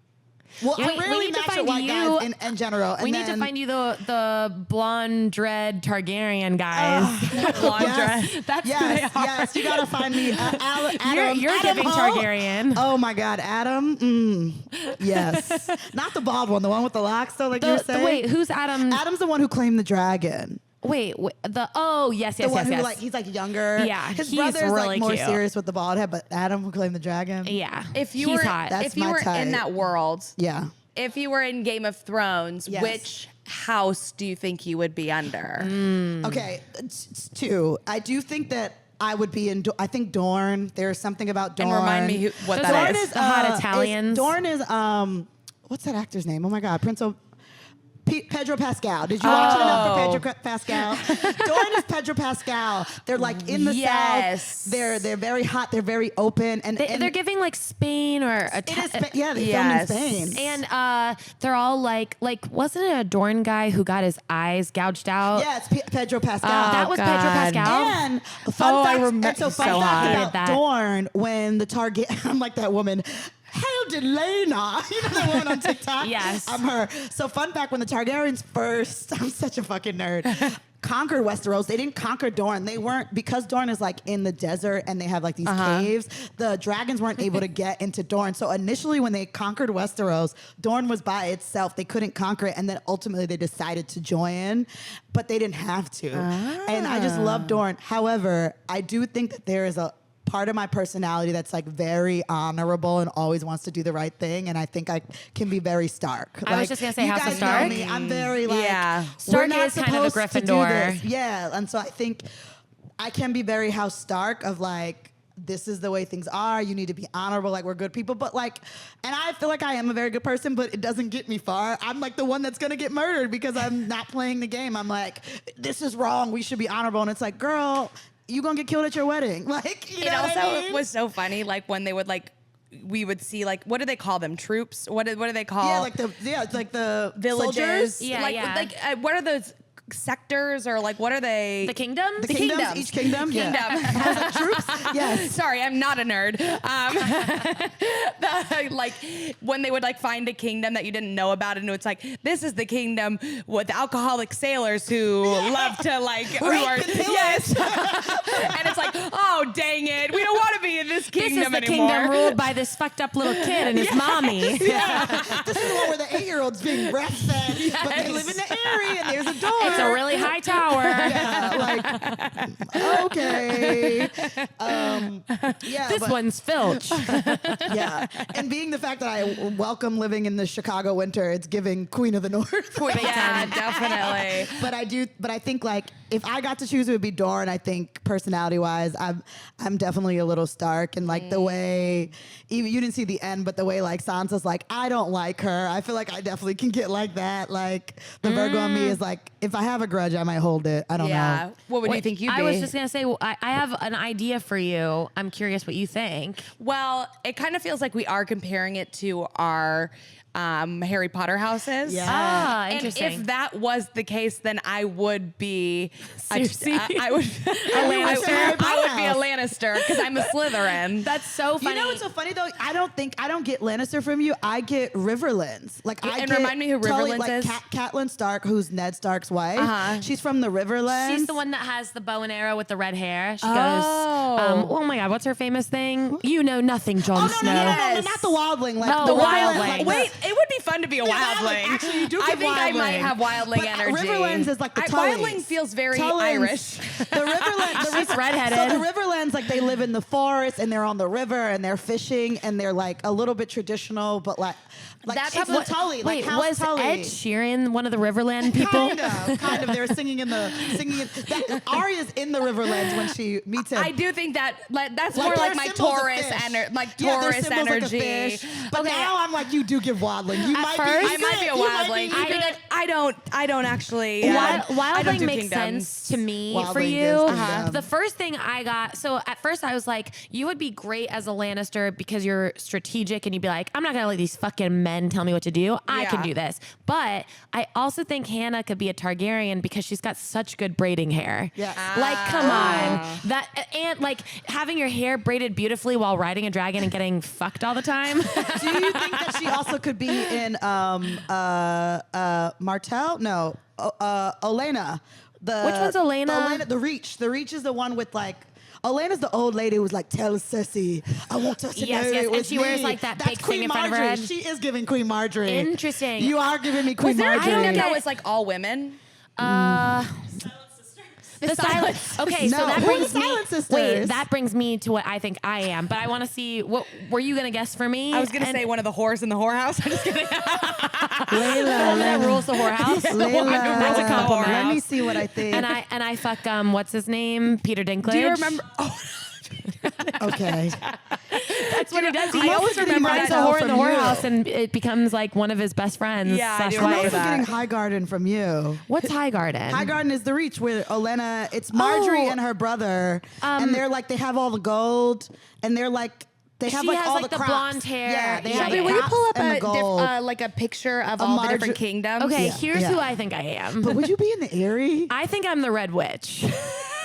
Well, We- I we really need to match with find white you- guys in general. We need to find you the blonde dread Targaryen guys. Blonde Yes. dress. That's Yes, who they are. yes, you gotta find me. Adam, You're Adam giving Ho. Targaryen. Oh my God, Adam. Yes, not the bald one, the one with the locks. Though, like you were saying. Wait, who's Adam? Adam's the one who claimed the dragon. Wait, yes, The one who yes. like he's like younger. Yeah, his he's brother's really like more cute. serious with the bald head, but Adam who claimed the dragon. Yeah, If you he's were, hot. That's if you my were type. in that world, Yeah. if you were in Game of Thrones, Yes. which house do you think you would be under? Okay, it's two. I do think that I would be in. I think Dorne. There's something about Dorne. And remind me what Those that are is. the hot Italians. Dorne is what's that actor's name? Oh my God, Pedro Pascal. Did you watch enough for Pedro Pascal? Dorne is Pedro Pascal. They're like in the Yes. South. They're very hot. They're very open, and They're giving like Spain or it is. Yeah, they Yes. filmed in Spain. and they're all like wasn't it a Dorne guy who got his eyes gouged out? Yeah, it's Pedro Pascal. That was Pedro God. Pascal. And fun fact, remember- and so he's fun so fact hot. about That. Dorne when the target, I'm like that woman. Hail to Lena. You know that woman on TikTok? Yes. I'm her. So fun fact, when the Targaryens first, I'm such a fucking nerd, conquered Westeros, they didn't conquer Dorne. They weren't, because Dorne is like in the desert and they have like these caves, the dragons weren't able to get into Dorne. So initially when they conquered Westeros, Dorne was by itself. They couldn't conquer it. And then ultimately they decided to join, but they didn't have to. And I just love Dorne. However, I do think that there is a part of my personality that's like very honorable and always wants to do the right thing, and I think I can be very Stark. I was just gonna say you House of guys know Stark. me. I'm very like Yeah. we're Stark not is kind of a supposed to do Gryffindor. this. Yeah, and so I think I can be very House Stark of like, this is the way things are. You need to be honorable. Like, we're good people. But like, and I feel like I am a very good person, but it doesn't get me far. I'm like the one that's going to get murdered because I'm not playing the game. I'm like, this is wrong. We should be honorable. And it's like, girl, you going to get killed at your wedding. Like, you It know also what I mean? was so funny, like when they would like, we would see like, what do they call them? Troops? What do they call? Yeah, like the villages. soldiers. Yeah, like, yeah. Like what are those sectors or like what are they? The kingdom? The kingdoms, each kingdom. Kingdom. Yeah. Troops. Yes. Sorry, I'm not a nerd. Like when they would like find a kingdom that you didn't know about, and it's like, this is the kingdom with alcoholic sailors who love to like who are and pillage. yes, and it's like, oh dang it, we don't want to be in this This kingdom is the anymore. kingdom ruled by this fucked up little kid and his mommy. Yeah. This is the one where the 8-year-old's being breastfed, but they live in the area and there's a door. It's a really high my tower. Yeah, like, okay. Yeah, This but- one's Filch. Yeah. And being the fact that I welcome living in the Chicago winter, it's giving Queen of the North. Yeah, definitely. But I think like if I got to choose, it would be Dorne. I think personality wise, I'm definitely a little Stark, and like the way, even you didn't see the end, but the way like Sansa's like, I don't like her. I feel like I definitely can get like that. Like the Virgo in me is like, if I have a grudge, I might hold it. I don't know. What would you think you'd be? I was just gonna say, I have an idea for you. I'm curious what you think. Well, it kind of feels like we are comparing it to our Harry Potter houses. Yeah. Ah, And interesting. if that was the case, then I would be Cersei? I would I would be a Lannister because I'm a Slytherin. That's so funny. You know what's so funny though? I don't get Lannister from you. I get Riverlands. Like I And get remind me who Tully, Riverlands like, is? Catelyn Stark, who's Ned Stark's wife. Uh-huh. She's from the Riverlands. She's the one that has the bow and arrow with the red hair. She Oh. goes, oh my God, what's her famous thing? You know nothing, Jon Oh no, Snow. no, no, no, no, not the wildling. Like No, the wildling. Riverlands, like Wait, it would be fun to be a wildling. Actually, you do I get think I might wildling. have wildling But energy. Riverlands is like the Tullys. Wildling feels very Tullys- Irish. The Riverlands, She's redheaded. So the Riverlands, like they live in the forest and they're on the river and they're fishing and they're like a little bit traditional, but like That's it's what- the Tully. Wait, like House was Tully. Ed Sheeran one of the Riverland people? Kind of. They were singing in the Arya's in the Riverlands when she meets him. I do think that's Like, more they're like my symbols of Taurus fish. energy, like Yeah, they're Taurus symbols like a energy. fish. But Okay. now I'm like, you do give wildling. You might first, be. I might be a you might wildling. be I, I don't actually. I don't Wildling do makes kingdoms. sense to me Wildling for is you. kingdom. The first thing I got, so at first I was like, you would be great as a Lannister because you're strategic and you'd be like, I'm not gonna let these fucking men tell me what to do. I can Yeah. do this. But I also think Hannah could be a Targaryen because she's got such good braiding hair. Yeah. Like, come on. That and like having your hair braided beautifully while riding a dragon and getting fucked all the time. Do you think that she also could be in Martell? No, Olenna. Which one's Olenna? The Reach. The Reach is the one with like. Olena's the old lady who's like, tell Cersei, I want her to Yes, know yes, it and was she wears, me." like, that That's big thing Queen in front of her Marjorie. head. She is giving Queen Marjorie. Interesting. You are giving me Queen Was there a Marjorie. kingdom that was like all women? The silence. Okay, so No. that Who are brings the me. Silent Sisters? Wait, that brings me to what I think I am. But I want to see what were you gonna guess for me? I was gonna say one of the whores in the whorehouse. I'm just kidding. Layla, that rules the whorehouse. Layla. That's a compliment. Let me see what I think. And I fuck what's his name? Peter Dinklage. Do you remember? Oh, okay. That's what he does. I always remember he's a that whore in the from you. whorehouse, and it becomes like one of his best friends. Yeah, I slash do I'm remember wife. also that. getting High Garden from you. What's Highgarden? High Garden is the Reach where Olenna, it's Marjorie Oh. and her brother, and they're like, they have all the gold, and they're like, they have She like has, all like, the the crops. blonde hair. Yeah, they Yeah, have yeah, the will you crops pull up and the gold. like a picture of all the different kingdoms? Okay, Yeah, here's yeah. who I think I am. But would you be in the Eyrie? I think I'm the Red Witch.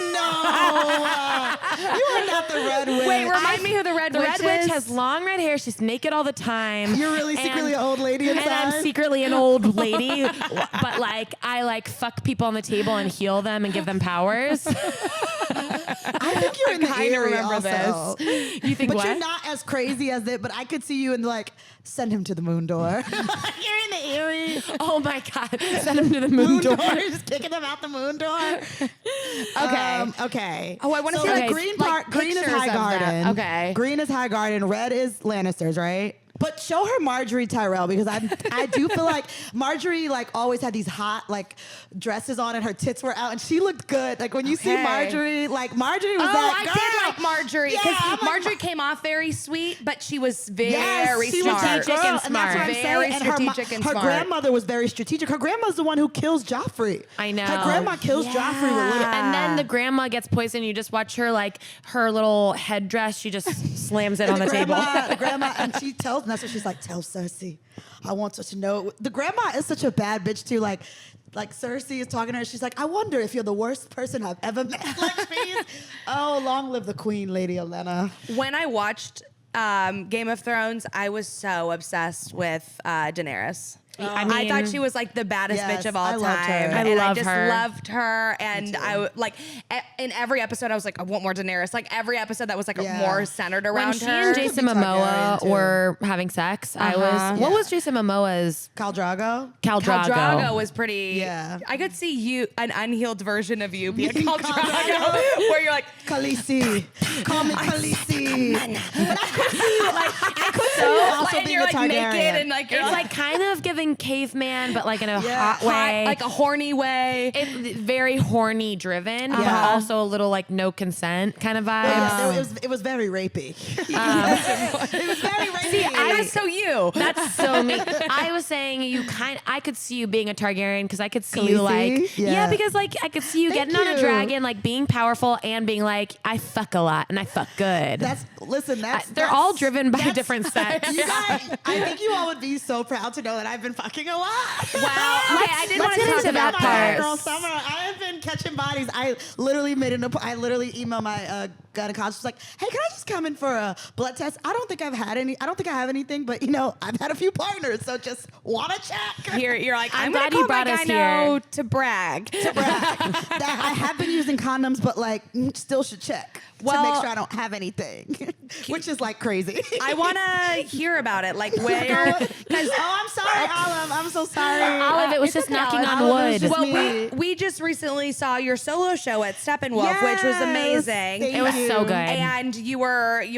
No, you are not the Red Witch. Wait, remind me who the Red The Witch Red is. Witch has long red hair. She's naked all the time. You're really secretly an old lady And inside. I'm secretly an old lady, but like I like fuck people on the table and heal them and give them powers. I think you're in the kinda Eyrie remember also. You think But what? you're not as crazy as it. But I could see you in like, send him to the moon door. You're in the Eyrie. Oh my God! Send him to the moon door. Just kicking them out the moon door. Okay. Oh, I wanna see, the like, green like, part. Green is pictures High of that. Garden. Okay. Green is High Garden. Red is Lannisters, right? But show her Marjorie Tyrell because I do feel like Marjorie like always had these hot like dresses on and her tits were out and she looked good. Like when you see Okay. Marjorie, like Marjorie was Oh, that I girl. did like Marjorie because Yeah, I'm like, Marjorie came off very sweet, but she was very Yes, she smart. was that girl, and and that's what I'm Very saying. And strategic and her smart. grandmother was very strategic. Her grandma's the one who kills Joffrey. I know. Her grandma kills Joffrey with little. And then the grandma gets poisoned. You just watch her like her little headdress. She just slams it on the table. The grandma, and she tells, and that's what she's like, tell Cersei, I want her to know. The grandma is such a bad bitch too. Like Cersei is talking to her. She's like, I wonder if you're the worst person I've ever met. Like, she's, oh, long live the queen, Lady Olenna. When I watched Game of Thrones, I was so obsessed with Daenerys. I thought she was like the baddest Yes, bitch of all I time. loved her. And I love just her. loved her. And I like in every episode, I was like, I want more Daenerys. Like every episode that was like Yeah. more centered around When she her. and Jason Could be Momoa Targaryen, too. were having sex, I was. What Yeah. was Jason Momoa's Khal Drogo. Khal Khal Drogo? Drogo was pretty. Yeah. I could see you, an unhealed version of you, be a Khal Khal Drogo, where you're like, Khaleesi. Call me Khaleesi. But I could see you, like, I could see so, you also and being you're a like Targaryen. naked and like you're It's like kind of giving caveman, but like in a hot way. like a horny way. It, very horny driven, but Yeah. also a little like no consent kind of vibes. Well, yeah, it was very rapey. It was very rapey. That's so you. That's so me. I was saying I could see you being a Targaryen because I could see you Khaleesi? like, Yeah. because like I could see you Thank getting on a you. dragon, like being powerful and being like, I fuck a lot and I fuck good. They're all driven by different sex. You guys, I think you all would be so proud to know that I've been fucking a lot. Wow. Okay, I did want let's to get talk into about that My part. girl Summer, I have been catching bodies. I literally emailed my gynecologist. She's like, hey, can I just come in for a blood test? I don't think I have anything, but I've had a few partners, so just wanna check. You're like, I'm I'm glad glad you brought us here. to brag. That I have been using condoms, but still should check to Well- make sure I don't have anything, which is like crazy. I want to hear about it. Like where, because I'm sorry, Olive. I'm so sorry. Olive, it was just okay, knocking on Olive, it was wood. just well, me. we just recently saw your solo show at Steppenwolf, which was Yes, amazing. thank It was so you. good. And you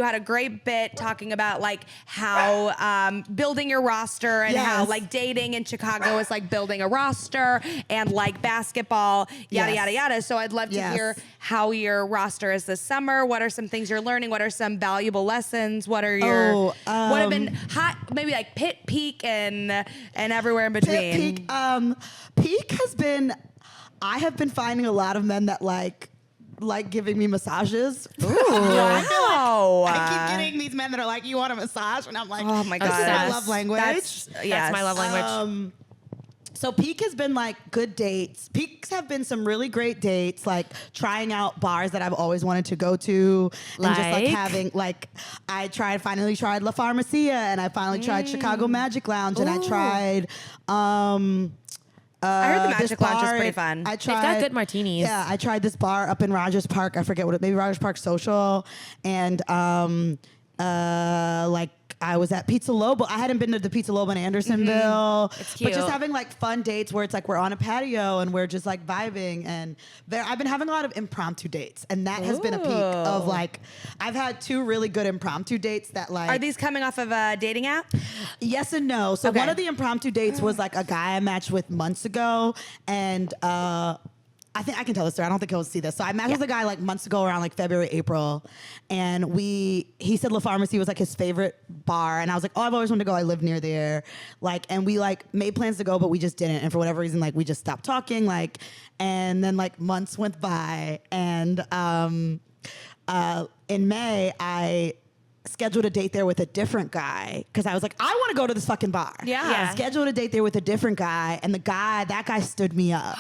had a great bit talking about like how building your roster and how Yes. like dating in Chicago is like building a roster and like basketball, yada, Yes. yada, yada. So I'd love to Yes. hear how your roster is this summer. What are some things you're learning? What are some valuable lessons? What are your, what have been hot, maybe like pit, peak, and everywhere in between? Peak has been. I have been finding a lot of men that like giving me massages. Ooh. Wow. I keep getting these men that are like, you want a massage? And I'm like, Oh my this is my God. love language. That's my love language. So peak has been like good dates. Peaks have been some really great dates, like trying out bars that I've always wanted to go to, and just like Like? having like I finally tried La Farmacia, and I finally tried Chicago Magic Lounge, and I tried. I heard the this Magic Lounge is bar- pretty fun. I They've tried, got good martinis. Yeah, I tried this bar up in Rogers Park. I forget maybe Rogers Park Social, and like I was at Pizza Lobo. I hadn't been to the Pizza Lobo in Andersonville. It's But just cute. having like fun dates where it's like we're on a patio and we're just like vibing. And I've been having a lot of impromptu dates, and that has been a peak of like I've had 2 really good impromptu dates that like Are these coming off of a dating app? yes and no. So Okay. one of the impromptu dates was like a guy I matched with months ago, and I think I can tell the story. I don't think he'll see this. So I matched with a guy like months ago around like February, April, and he said La Pharmacy was like his favorite bar, and I was like, oh, I've always wanted to go. I live near there, and we like made plans to go, but we just didn't, and for whatever reason, like we just stopped talking, and then like months went by, and in May I scheduled a date there with a different guy because I was like, I want to go to this fucking bar. Yeah. Scheduled a date there with a different guy, and that guy stood me up.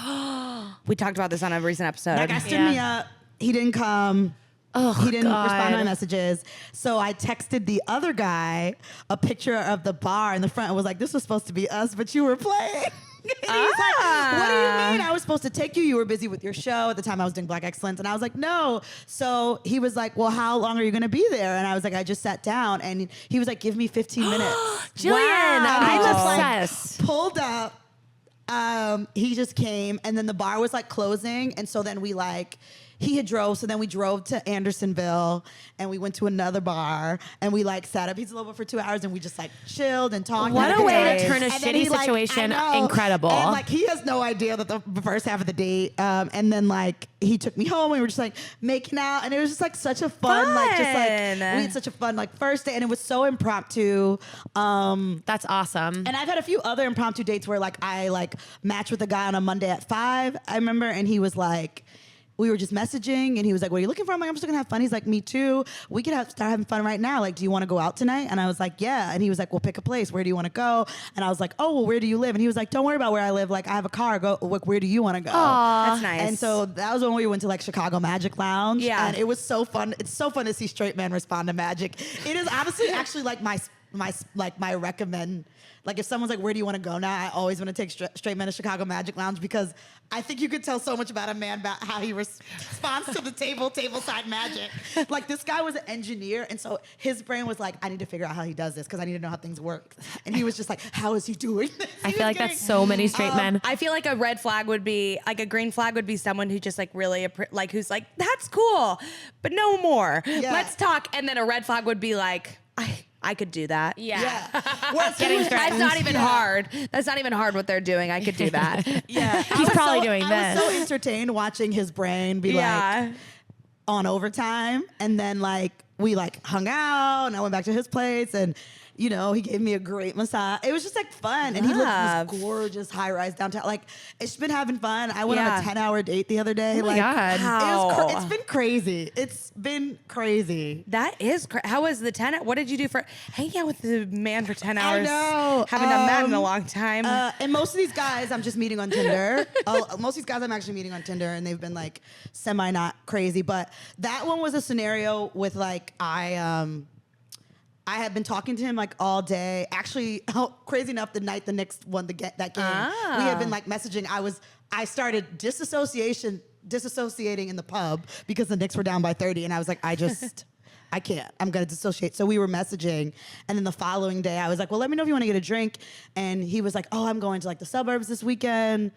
We talked about this on a recent episode. That guy stood me up. He didn't come. He didn't respond to my messages. So I texted the other guy a picture of the bar in the front and was like, this was supposed to be us, but you were playing. And he's like, what do you mean? I was supposed to take you. You were busy with your show. At the time I was doing Black Excellence. And I was like, no. So he was like, well, how long are you going to be there? And I was like, I just sat down. And he was like, give me 15 minutes. Jillian, Wow. I'm He just, like, obsessed. pulled up. He just came, and then the bar was like closing, and so then he had drove, so then we drove to Andersonville, and we went to another bar, and we like sat at Pizza Lobo for 2 hours, and we just like chilled and talked. What and a way to everything. turn a And then shitty he, like, situation I know. incredible. And like he has no idea that the first half of the date, and then like he took me home, and we were just like making out, and it was just like such a fun, like just like we had such a fun like first date, and it was so impromptu. That's awesome. And I've had a few other impromptu dates where like I like matched with a guy on a Monday at 5, I remember, and he was like, we were just messaging, and he was like, what are you looking for? I'm like, I'm just gonna have fun. He's like, me too. We could start having fun right now. Like, do you want to go out tonight? And I was like, yeah. And he was like, well, pick a place. Where do you want to go? And I was like, oh, well, where do you live? And he was like, don't worry about where I live. Like, I have a car. Go. Where do you want to go? That's nice. And so that was when we went to like Chicago Magic Lounge. Yeah. And it was so fun. It's so fun to see straight men respond to magic. It is honestly actually like my recommend. Like if someone's like, where do you want to go now? I always want to take straight men to Chicago Magic Lounge because I think you could tell so much about a man about how he responds to the tableside magic. Like this guy was an engineer, and so his brain was like, I need to figure out how he does this because I need to know how things work. And he was just like, how is he doing this? I feel like that's so many straight men. I feel like a red flag would be like a green flag would be someone who just like really like who's like that's cool, but no more. Yeah. Let's talk. And then a red flag would be like I could do that. Yeah. Whereas Getting That's not even hard. That's not even hard what they're doing. I could do that. Yeah, He's probably doing I was this. so entertained watching his brain be like on overtime, and then like we like hung out, and I went back to his place, and you know he gave me a great massage. It was just like fun, and he lived in this gorgeous high rise downtown. Like it's been having fun. I went on a 10-hour date the other day. Oh my God. It's been crazy. It's been crazy. That is how was the 10? What did you do for hanging out with the man for 10 hours? I know. Haven't done that in a long time. And most of these guys I'm just meeting on Tinder. Most of these guys I'm actually meeting on Tinder, and they've been like semi not crazy. But that one was a scenario with like I had been talking to him like all day. Actually, crazy enough, the night the Knicks won that game, we had been like messaging. I started disassociating in the pub because the Knicks were down by 30, and I was like, I can't. I'm gonna dissociate. So we were messaging, and then the following day, I was like, well, let me know if you want to get a drink. And he was like, oh, I'm going to like the suburbs this weekend.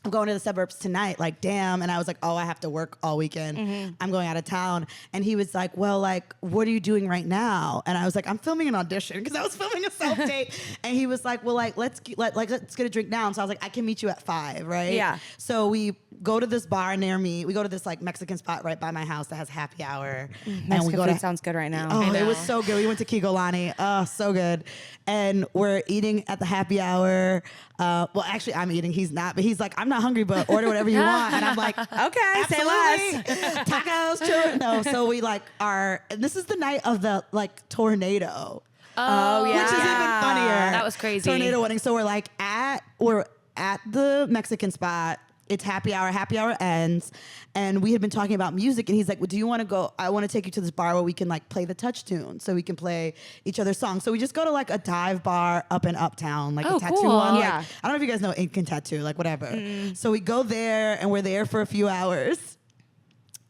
I'm going to the suburbs tonight, like, damn. And I was like, oh, I have to work all weekend. I'm going out of town. And he was like, well, like, what are you doing right now? And I was like, I'm filming an audition because I was filming a self-tape. And he was like, well, like, let's get a drink now. And so I was like, I can meet you at 5, right? Yeah. So we go to this bar near me. We go to this like Mexican spot right by my house that has happy hour. And we go food sounds good right now. Oh, it was so good. We went to Kigolani. Oh, so good. And we're eating at the happy hour. Well, actually, I'm eating. He's not. But he's like, I'm not hungry, but order whatever you want. And I'm like, okay, say less. Tacos, chili. No, so we like are. And this is the night of the like tornado. Oh, yeah. Which is even funnier. That was crazy. Tornado wedding. So we're at the Mexican spot. It's happy hour. Happy hour ends, and we had been talking about music. And he's like, "Well, do you want to go? I want to take you to this bar where we can like play the touch tune, so we can play each other's songs." So we just go to like a dive bar up in Uptown, like a tattoo cool. one. Yeah. Like, I don't know if you guys know Ink and Tattoo, like whatever. So we go there, and we're there for a few hours.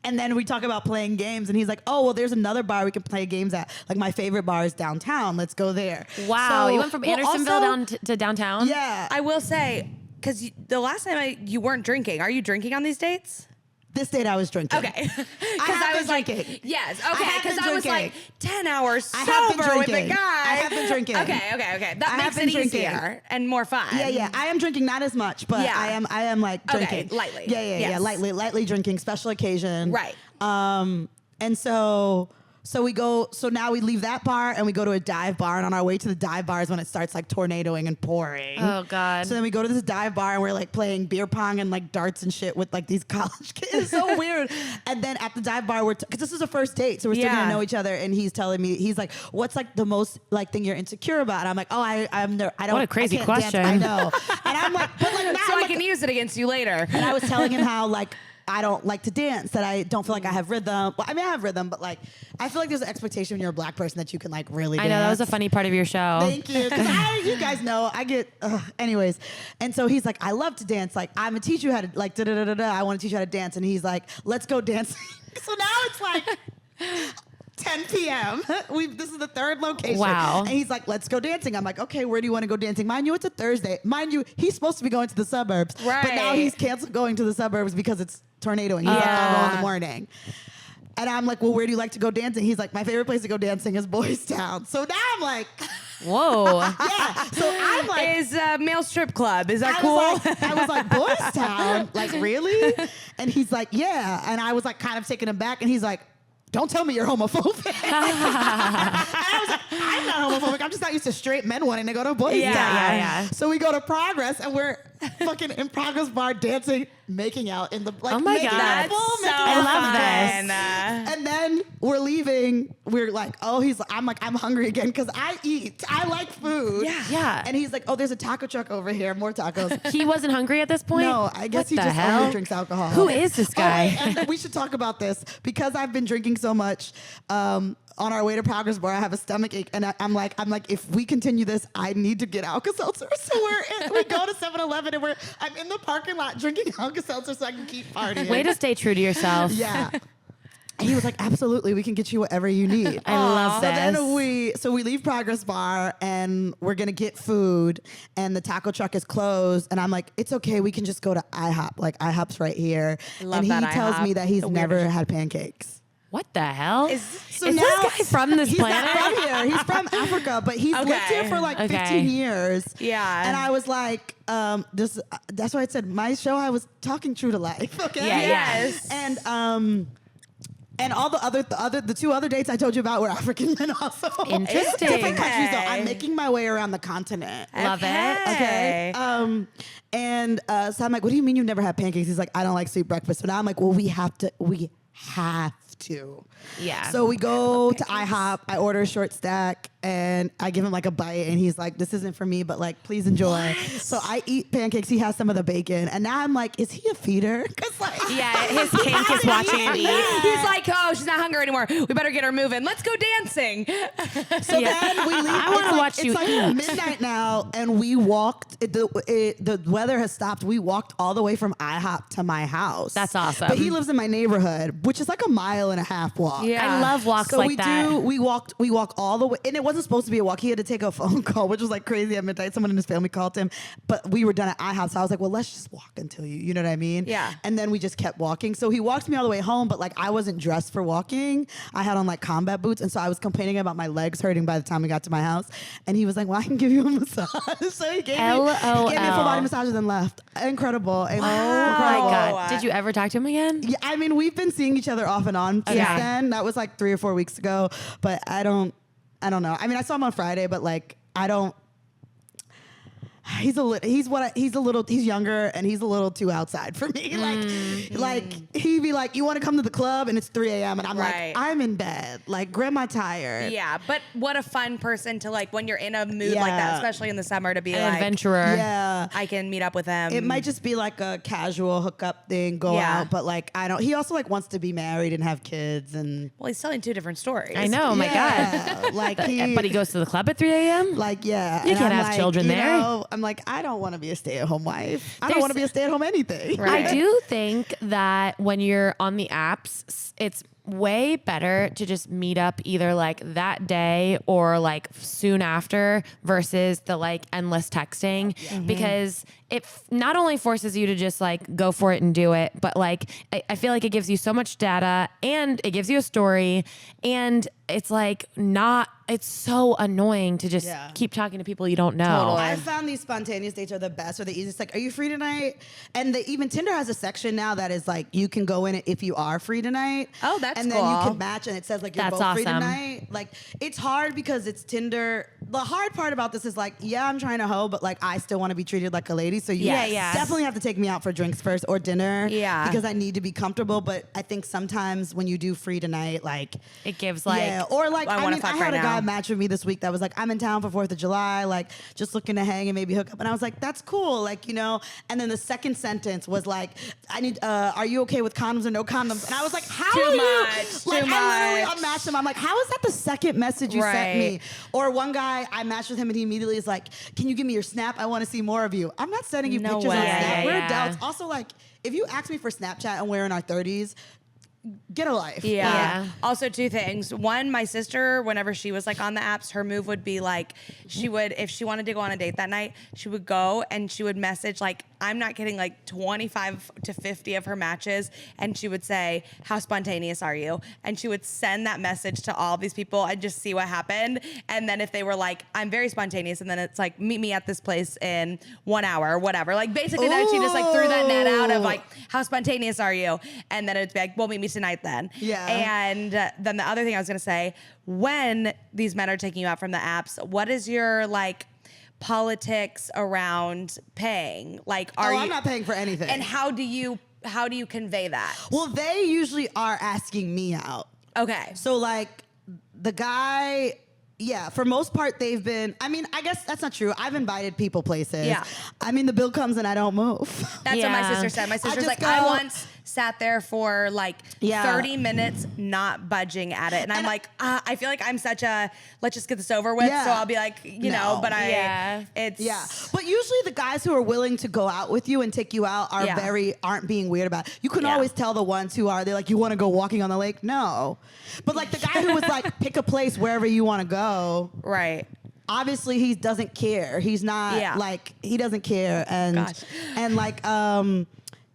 And then we talk about playing games, and he's like, "Oh, well, there's another bar we can play games at. Like my favorite bar is downtown. Let's go there." Wow, So- you went from well, Andersonville also- down to downtown? I will say, because the last time you weren't drinking. Are you drinking on these dates? This date I was drinking. Okay. Because have I was been like, drinking. yes, I okay. have Because been I was drinking. like, 10 hours I have been sober with a drinking. guy. I have been drinking. Okay. That I makes have been it drinking. easier and more fun. Yeah. I am drinking, not as much, but Yeah. I am like drinking. Okay, lightly. Yeah. Yes. Lightly drinking, special occasion. Right. And so we go, so now we leave that bar and we go to a dive bar, and on our way to the dive bar is when it starts like tornadoing and pouring. Oh, God. So then we go to this dive bar and we're like playing beer pong and like darts and shit with like these college kids. It's so weird. And then at the dive bar, because this is a first date, so we're still gonna know each other. And he's telling me, he's like, "What's like the most like thing you're insecure about?" And I'm like, "Oh, I don't. What a crazy I can't dance." question. I know. And I'm like, but like now, So I like, can use it against you later. and I was telling him how like I don't like to dance, that I don't feel like I have rhythm. Well, I mean, I have rhythm, but like I feel like there's an expectation when you're a black person that you can like really I dance. know, that was a funny part of your show. Thank you. 'Cause you guys know I get, anyways. And so he's like, I love to dance. Like, I'm going to teach you how to, like, I want to teach you how to dance. And he's like, let's go dancing. So now it's like 10 p.m. This is the third location. Wow. And he's like, let's go dancing. I'm like, okay, where do you want to go dancing? Mind you, it's a Thursday. Mind you, he's supposed to be going to the suburbs. Right. But now he's canceled going to the suburbs because it's tornadoing. He's like, I'll go in the morning. And I'm like, well, where do you like to go dancing? He's like, my favorite place to go dancing is Boys Town. So now I'm like, Whoa. yeah. So I'm like, Is male strip club. Is that cool? I was like, Boys Town? Like, really? And he's like, yeah. And I was like, kind of taken aback. And he's like, don't tell me you're homophobic. And I was like, I'm not homophobic. I'm just not used to straight men wanting to go to Boys Town. Yeah. So we go to Progress, and we're fucking in Progress bar dancing, making out in the like. Oh my making God. out, full So making I out. love this. And then we're leaving. We're like, oh, I'm hungry again because I eat. I like food. Yeah. And he's like, oh, there's a taco truck over here. More tacos. He wasn't hungry at this point? No, I guess What he the just hell? only drinks alcohol. Who is this guy? Oh, wait, and we should talk about this because I've been drinking so much. on our way to Progress Bar, I have a stomach ache, and I'm like, if we continue this, I need to get Alka-Seltzer. So we go to 7-Eleven, and I'm in the parking lot drinking Alka-Seltzer so I can keep partying. Way to stay true to yourself. Yeah. And he was like, absolutely, we can get you whatever you need. I love this. Then we leave Progress Bar and we're gonna get food, and the taco truck is closed, and I'm like, it's okay, we can just go to IHOP. Like IHOP's right here. Love and that he tells IHOP. me that he's The never weirdest. had pancakes. What the hell? So is now this guy from this he's planet? not from here. He's from Africa, but he's lived here for like 15 years. Yeah. And I was like, that's why I said my show, I was talking true to life. Okay. Yeah, Yes. And all the two other dates I told you about were African men also. Interesting. Different countries though. Okay. I'm making my way around the continent. Love it. Okay. So I'm like, what do you mean you've never had pancakes? He's like, I don't like sweet breakfast. So now I'm like, well, we have to. Yeah. So we go to IHOP. I order a short stack, and I give him like a bite, and he's like, "This isn't for me, but like, please enjoy." So I eat pancakes. He has some of the bacon, and now I'm like, "Is he a feeder?" Because like, Yeah, his kink is watching him eat. He's like, oh, she's not hungry anymore. We better get her moving. Let's go dancing. So then we leave. I wanna watch you It's like eat. midnight now, and we walked. The weather has stopped. We walked all the way from IHOP to my house. That's awesome. But he lives in my neighborhood, which is like a 1.5 mile walk. Yeah. I love walks So like that. we walk all the way, and it wasn't supposed to be a walk. He had to take a phone call, which was like crazy at midnight. Someone in his family called him, but we were done at IHOP, so I was like, well, let's just walk until you know what I mean? Yeah. And then we just kept walking. So he walked me all the way home, but like I wasn't dressed for walking. I had on like combat boots, and so I was complaining about my legs hurting by the time we got to my house. And he was like, well, I can give you a massage. So he gave me a full body massage and then left. Incredible. Oh my Oh. God. Did you ever talk to him again? Yeah, I mean, we've been seeing each other off and on since Yeah. then. That was like 3 or 4 weeks ago, but I don't know. I mean, I saw him on Friday, but like, I don't. He's younger and he's a little too outside for me. Like he'd be like, you want to come to the club? And it's 3 a.m. and I'm Right. like, I'm in bed. Like, grandma tired. Yeah, but what a fun person to like when you're in a mood like Yeah. that, especially in the summer, to be An like, adventurer. Yeah. I can meet up with him. It might just be like a casual hookup thing, go Yeah. out, but like, I don't. He also like wants to be married and have kids and. Well, he's telling two different stories. I know. Oh my God. Yeah, like But he goes to the club at 3 a.m.? Like, yeah. You and can't I'm have like, children you there. know, I'm like, I don't want to be a stay-at-home wife. I don't There's- want to be a stay-at-home anything. Right. I do think that when you're on the apps, it's way better to just meet up either like that day or like soon after versus the like endless texting because it not only forces you to just like go for it and do it, but like I feel like it gives you so much data and it gives you a story and it's like it's so annoying to just Yeah. keep talking to people you don't know. Totally. I found these spontaneous dates are the best or the easiest. Like, are you free tonight? And even Tinder has a section now that is like, you can go in it if you are free tonight. Oh, that's And then you cool. can match and it says like, you're That's both free awesome. tonight. Like, it's hard because it's Tinder. The hard part about this is like, yeah, I'm trying to hoe, but like, I still want to be treated like a lady. So you Yes. definitely have to take me out for drinks first or dinner. Yeah. Because I need to be comfortable. But I think sometimes when you do free tonight, like, It gives like yeah, or like I I wanna mean, fuck I had right a guy now. match with me this week that was like, I'm in town for 4th of July, like just looking to hang and maybe hook up. And I was like, that's cool, like, you know. And then the second sentence was like, are you okay with condoms or no condoms? And I was like, how Too are you? much, Like, too I literally much. unmatched him. I'm like, how is that the second message you sent Right. me? Or one guy, I matched with him and he immediately is like, can you give me your Snap? I want to see more of you. I'm not sending you No pictures way. on Snap. Yeah, We're yeah. adults. Also, like, if you ask me for Snapchat and we're in our 30s, get a life. Yeah. Also, two things. One, my sister, whenever she was like on the apps, her move would be like, if she wanted to go on a date that night, she would go and she would message like, I'm not kidding, like 25 to 50 of her matches. And she would say, how spontaneous are you? And she would send that message to all these people and just see what happened. And then if they were like, I'm very spontaneous. And then it's like, meet me at this place in 1 hour or whatever. Like basically then she just like threw that net out of like, how spontaneous are you? And then it'd be like, well, meet me tonight then. Yeah. And then the other thing I was going to say, when these men are taking you out from the apps, what is your like politics around paying? Like, I'm not paying for anything. And how do you convey that? Well, they usually are asking me out. Okay. So like the guy, yeah, for most part they've been, I mean, I guess that's not true. I've invited people places. Yeah. I mean, the bill comes and I don't move. That's what my Yeah. sister said. My sister's just like, go- I want sat there for like 30 minutes not budging at it. And I'm like, I feel like I'm such a, let's just get this over with. So I'll be like, you know, but it's. But usually the guys who are willing to go out with you and take you out are aren't being weird about it. You can always tell the ones who are, they're like, you want to go walking on the lake? No. But like the guy who was like, pick a place wherever you want to go. Right. Obviously he doesn't care. He's not like, he doesn't care. And like,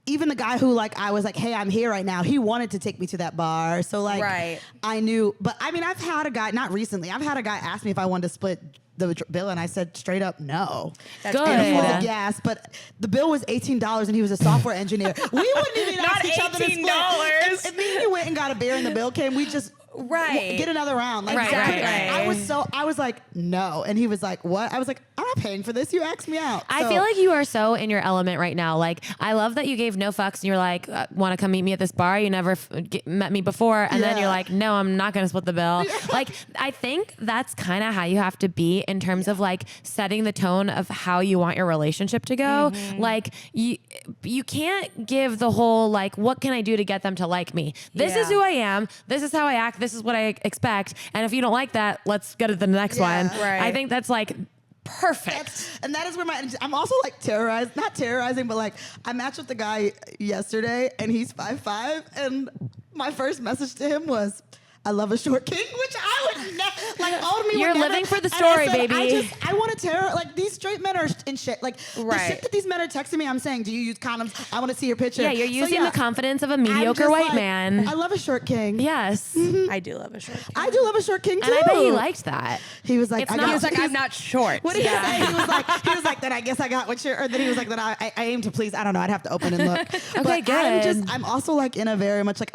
even the guy who like, I was like, hey, I'm here right now. He wanted to take me to that bar. So like, I knew, but I mean, I've had a guy, not recently, I've had a guy ask me if I wanted to split the bill, and I said straight up no. That's good. And he was like, yes, but the bill was $18 and he was a software engineer. We wouldn't even Not ask each other to split. $18. If me and you went and got a beer and the bill came, we just get another round. Like, I was like, no. And he was like, what? I was like, I'm not paying for this. You asked me out. I feel like you are so in your element right now. Like, I love that you gave no fucks and you're like, want to come meet me at this bar? You never met me before. And then you're like, no, I'm not going to split the bill. Like, I think that's kind of how you have to be in terms of like setting the tone of how you want your relationship to go. Like, you can't give the whole, like, what can I do to get them to like me? This is who I am. This is how I act. This is what I expect. And if you don't like that, let's go to the next one. Right. I think that's like perfect. And that is where I'm also like not terrorizing, but like I matched with the guy yesterday and he's 5'5", and my first message to him was, I love a short king, which I would never, like, old me You're would never. living for the And story, I said, baby. I want to terror, like, these straight men are in shit. Like, the shit that these men are texting me, I'm saying, do you use condoms? I want to see your picture. Yeah, you're using the confidence of a I'm mediocre just white like, man. I love a short king. Yes. I do love a short king. I do love a short king, too. And I bet he liked that. He was like, It's not- He was like, I'm not short. What did he say? He was like, then I guess I got what you're, or then he was like, then I aim to please. I don't know. I'd have to open and look. Okay, good. I'm also like in a very much like,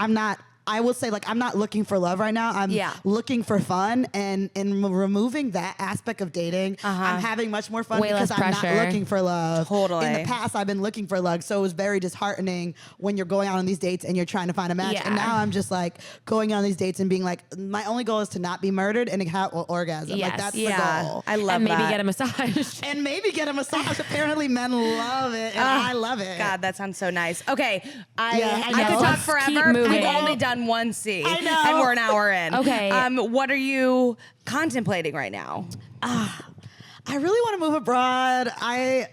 I will say, like, I'm not looking for love right now. I'm looking for fun, and in removing that aspect of dating, I'm having much more fun Way because less I'm pressure. not looking for love. Totally. In the past, I've been looking for love, so it was very disheartening when you're going out on these dates and you're trying to find a match. Yeah. And now I'm just like going on these dates and being like, my only goal is to not be murdered and to have orgasm. Yes. Like, that's the goal. I love And maybe that. get a massage. And maybe get a massage. Apparently, men love it, and I love it. God, that sounds so nice. Okay, I I could know. talk Let's forever. keep moving. We've only done one C. I know. And we're an hour in. Okay. What are you contemplating right now? I really want to move abroad. I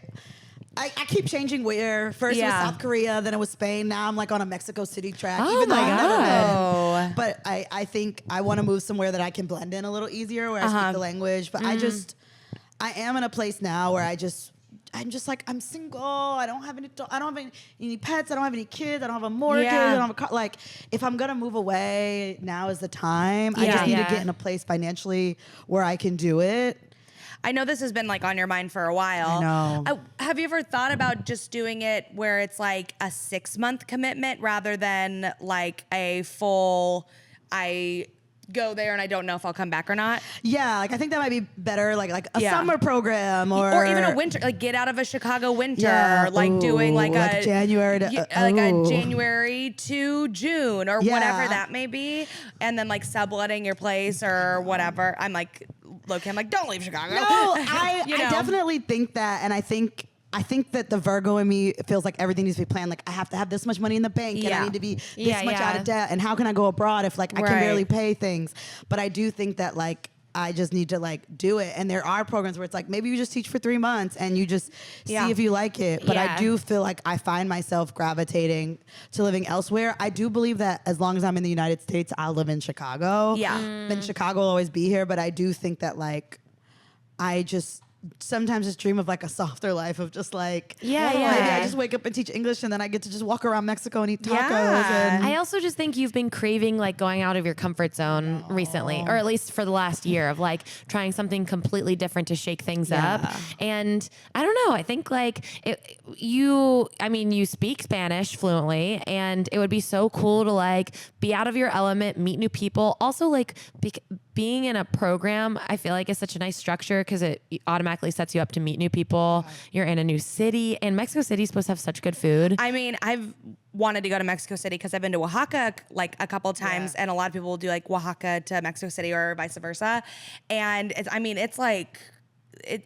keep changing where. First it was South Korea, then it was Spain. Now I'm like on a Mexico City track. Oh even though my I've never God. been. But I think I want to move somewhere that I can blend in a little easier, where I speak the language. But I am in a place now where I'm just like, I'm single. I don't have any pets. I don't have any kids. I don't have a mortgage. I don't have a car. Like, if I'm gonna move away, now is the time. I just need to get in a place financially where I can do it. I know this has been like on your mind for a while. I know. Have you ever thought about just doing it where it's like a 6-month commitment rather than like a full, I go there and I don't know if I'll come back or not? Yeah, like I think that might be better, like a summer program or even a winter, like get out of a Chicago winter, Yeah. like doing like a January to like a January to June or Yeah. whatever that may be, and then like subletting your place or whatever. I'm like, low-key, I'm like, don't leave Chicago. No, I You know? definitely think that, and I think that the Virgo in me feels like everything needs to be planned. Like, I have to have this much money in the bank, and I need to be this much out of debt. And how can I go abroad if like I can barely pay things? But I do think that like I just need to like do it. And there are programs where it's like maybe you just teach for 3 months and you just see if you like it. But I do feel like I find myself gravitating to living elsewhere. I do believe that as long as I'm in the United States, I'll live in Chicago. Yeah. Then Chicago will always be here. But I do think that like I just sometimes just dream of like a softer life of just like maybe I just wake up and teach English and then I get to just walk around Mexico and eat tacos. And I also just think you've been craving like going out of your comfort zone recently, or at least for the last year, of like trying something completely different to shake things up. And I don't know, I think like you speak Spanish fluently, and it would be so cool to like be out of your element, meet new people. Also like being in a program, I feel like is such a nice structure because it automatically sets you up to meet new people. You're in a new city, and Mexico City is supposed to have such good food. I mean, I've wanted to go to Mexico City because I've been to Oaxaca like a couple of times, and a lot of people will do like Oaxaca to Mexico City or vice versa. And it's like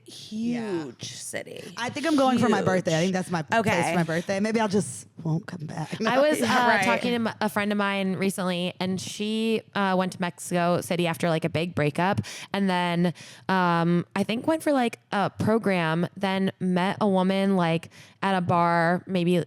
huge city. I think I'm going for my Huge. birthday. I think that's my Okay. place for my birthday. Maybe I'll just won't come back. I was right. talking to a friend of mine recently, and she went to Mexico City after like a big breakup, and then I think went for like a program. Then met a woman like at a bar, maybe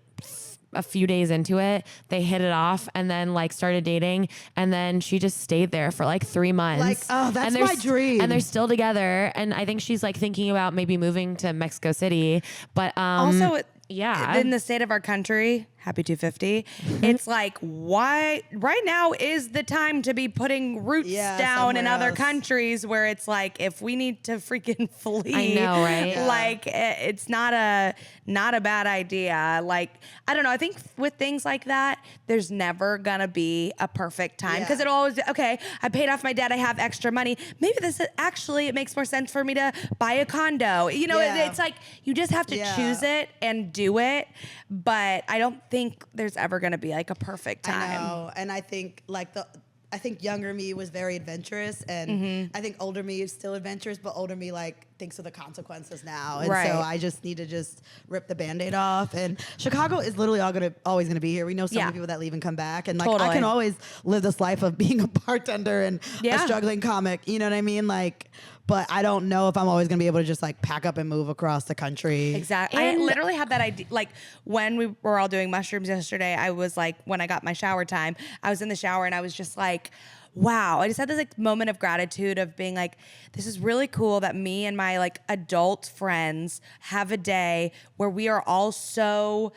a few days into it. They hit it off, and then like started dating, and then she just stayed there for like 3 months. Like, oh, that's and they're my dream. And they're still together, and I think she's like thinking about maybe moving to Mexico City, but Also, yeah, in the state of our country, happy 250. It's like, why right now is the time to be putting roots down in somewhere other else. countries where it's like, if we need to freaking flee, I know, right? Yeah. Like it's not a bad idea. Like, I don't know. I think with things like that, there's never gonna be a perfect time because it'll always be, okay, I paid off my debt. I have extra money. Maybe this is actually, it makes more sense for me to buy a condo. You know, it's like, you just have to choose it and do it. But I don't think there's ever going to be like a perfect time. I know, and I think I think younger me was very adventurous, and I think older me is still adventurous, but older me like thinks of the consequences now, and so I just need to just rip the Band-Aid off. And Chicago is literally always gonna be here. We know so many people that leave and come back, and like I can always live this life of being a bartender and a struggling comic. You know what I mean? Like, but I don't know if I'm always gonna be able to just like pack up and move across the country. Exactly. I literally had that idea. Like when we were all doing mushrooms yesterday, I was like, when I got my shower time, I was in the shower and I was just like, wow. I just had this like moment of gratitude of being like, this is really cool that me and my like adult friends have a day where we are all so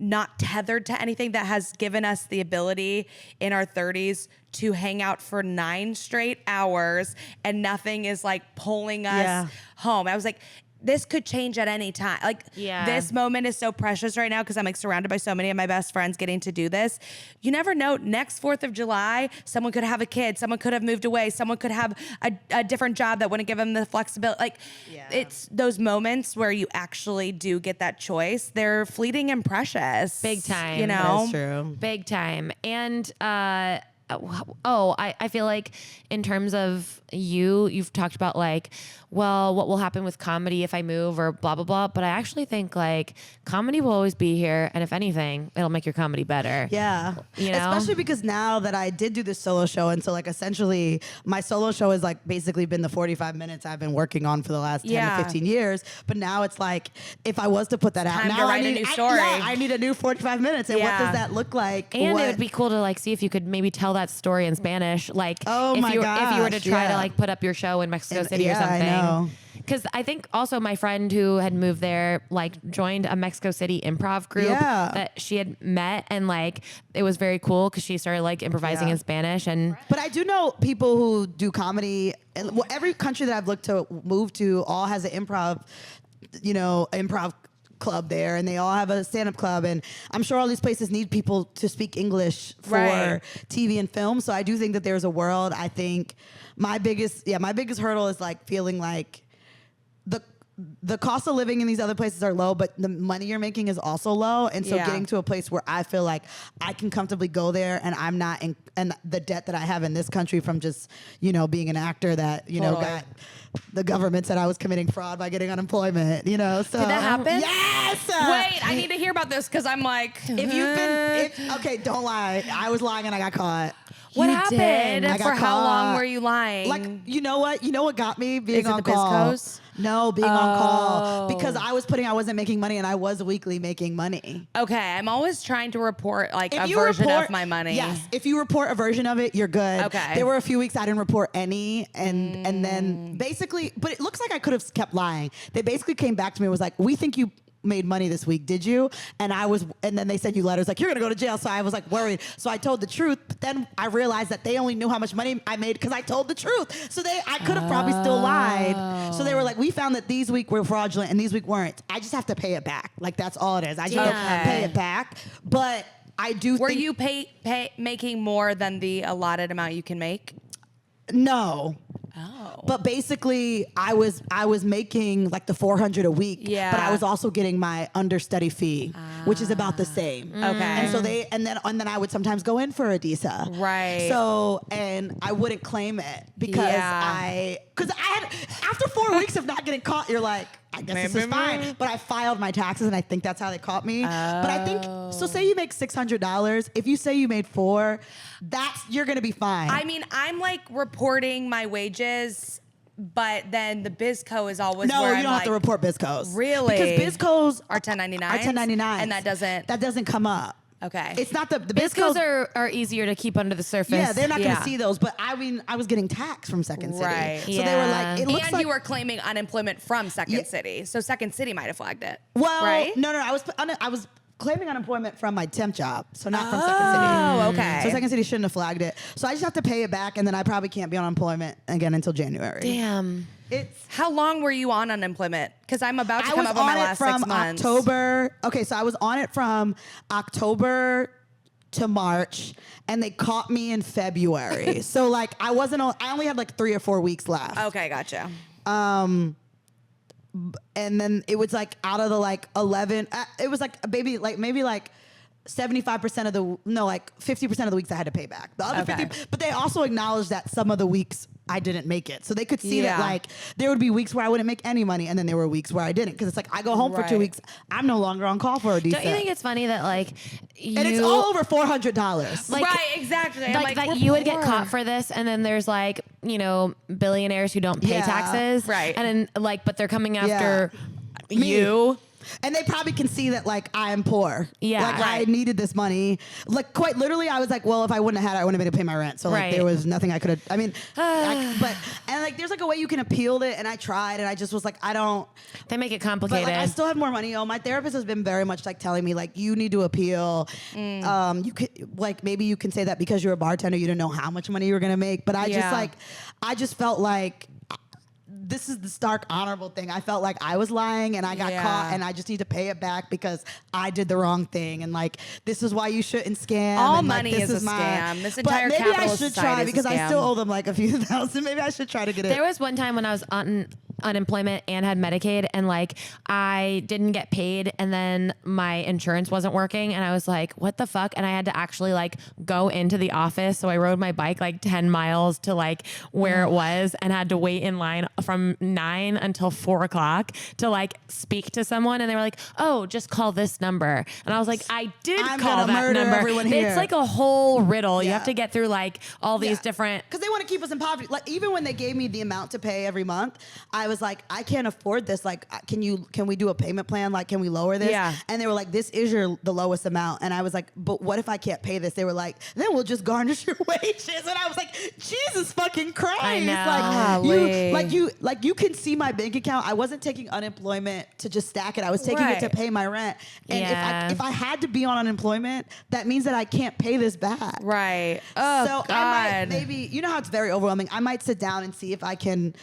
not tethered to anything, that has given us the ability in our 30s to hang out for 9 straight hours and nothing is like pulling us home. I was like, this could change at any time. Like this moment is so precious right now because I'm like surrounded by so many of my best friends getting to do this. You never know, next 4th of July, someone could have a kid, someone could have moved away, someone could have a different job that wouldn't give them the flexibility. Like it's those moments where you actually do get that choice. They're fleeting and precious. Big time. You know? That's true. Big time. And I feel like in terms of you've talked about like, well, what will happen with comedy if I move or blah, blah, blah. But I actually think like comedy will always be here. And if anything, it'll make your comedy better. Yeah. You know? Especially because now that I did do this solo show, and so like essentially my solo show has like basically been the 45 minutes I've been working on for the last 10 to 15 years. But now it's like, if I was to put that out, now I need a new story. I need a new 45 minutes. And what does that look like? And it would be cool to like see if you could maybe tell that story in Spanish. Like if you were to try to like put up your show in Mexico City or something. I know. Because I think also my friend who had moved there like joined a Mexico City improv group that she had met, and like it was very cool because she started like improvising in Spanish. And but I do know people who do comedy, and every country that I've looked to move to all has an improv club there, and they all have a stand-up club, and I'm sure all these places need people to speak English for TV and film. So I do think that there's a world. I think my biggest hurdle is like feeling like the cost of living in these other places are low, but the money you're making is also low. And so getting to a place where I feel like I can comfortably go there and I'm not in, and the debt that I have in this country from just, being an actor that, got the government said I was committing fraud by getting unemployment, so. Did that happen? Yes! Wait, I need to hear about this because I'm like, okay, don't lie. I was lying and I got caught. What happened? I got For how long caught. were you lying? Like, you know what got me being Is it on the call? Bizco's? No, being on call because I wasn't making money, and I was weekly making money. Okay, I'm always trying to report like a version of my money. Yes, if you report a version of it, you're good. Okay. There were a few weeks I didn't report any, and then basically, but it looks like I could have kept lying. They basically came back to me and was like, "We think you made money this week, did you?" And then they sent you letters like, "You're gonna go to jail." So I was like worried. So I told the truth, but then I realized that they only knew how much money I made because I told the truth. So I could have probably still lied. So they were like, "We found that these week were fraudulent and these week weren't. I just have to pay it back. Like that's all it is. I just have to pay it back." But I do. Were you making more than the allotted amount you can make? No. Oh. But basically, I was making like the $400 a week. Yeah. But I was also getting my understudy fee, which is about the same. Okay. And so and then I would sometimes go in for a DISA. Right. So and I wouldn't claim it because I had after 4 weeks of not getting caught, you're like, I guess this is fine. But I filed my taxes, and I think that's how they caught me. But I think so. Say you make $600. If you say you made $400, you're gonna be fine. I mean, I'm like reporting my wages, but then the BizCo is always no, where you I'm don't have like, to report BizCos. Really? Because BizCos are 1099s? Are 1099s. And that doesn't come up. Okay. It's not the BizCos are easier to keep under the surface. Yeah, they're not going Yeah. to see those. But I mean, I was getting taxed from Second City. Right. So they were like, it looks and like you were claiming unemployment from Second City. So Second City might have flagged it. well, right? no, I was claiming unemployment from my temp job, so not from Second City. Oh, okay. So Second City shouldn't have flagged it. So I just have to pay it back, and then I probably can't be on unemployment again until January. Damn. How long were you on unemployment? Because I'm about to I come was up on my on it last from 6 months. October. Okay, so I was on it from October to March, and they caught me in February. So like I only had like 3 or 4 weeks left. Okay, gotcha. And then it was like out of the like 11, it was like maybe 75% of the, no, like 50% of the weeks I had to pay back. The other Okay. 50, but they also acknowledged that some of the weeks I didn't make it. So they could see that Yeah. like there would be weeks where I wouldn't make any money, and then there were weeks where I didn't. Because it's like I go home for 2 Right. weeks, I'm no longer on call for a decent. Don't you think it's funny that like and it's all over $400. Like- right, exactly. I'm like that we're you would get poor. caught for this, and then there's like, you know, billionaires who don't pay Yeah. taxes, Right. And then like, but they're coming after Me. you. And they probably can see that like I am poor. Yeah. Like I needed this money. Like quite literally, I was like, well, if I wouldn't have had it, I wouldn't have been able to pay my rent. So like Right. there was nothing I could have. I mean, and like there's like a way you can appeal it, and I tried, and I just was like, I don't. They make it But complicated. like I still have more money. My therapist has been very much like telling me like you need to appeal. You could like maybe you can say that because you're a bartender, you didn't know how much money you were gonna make. But I just felt like. This is the stark honorable thing. I felt like I was lying and I got caught, and I just need to pay it back because I did the wrong thing. And like, this is why you shouldn't scam. All and, like, money this is a scam. This entire but maybe I capitalist should society try is a because I still scam. owe them like a few thousand. Maybe I should try to get it. There was one time when I was on unemployment and had Medicaid, and like I didn't get paid, and then my insurance wasn't working, and I was like, what the fuck? And I had to actually like go into the office. So I rode my bike like 10 miles to like where it was, and had to wait in line from 9 until 4 o'clock to like speak to someone. And they were like, oh, just call this number. And I was like, I did I'm call gonna that murder number. everyone here. It's like a whole riddle. You Yeah. have to get through like all these different. Because they want to keep us in poverty. Like even when they gave me the amount to pay every month, I was like, I can't afford this. Like, can we do a payment plan? Like, can we lower this? Yeah. And they were like, this is the lowest amount. And I was like, but what if I can't pay this? They were like, then we'll just garnish your wages. And I was like, Jesus fucking Christ! I know. Like you can see my bank account. I wasn't taking unemployment to just stack it. I was taking it to Right. pay my rent. And Yeah. if I had to be on unemployment, that means that I can't pay this back. Right. Oh, So God. I might maybe, you know how it's very overwhelming. I might sit down and see if I can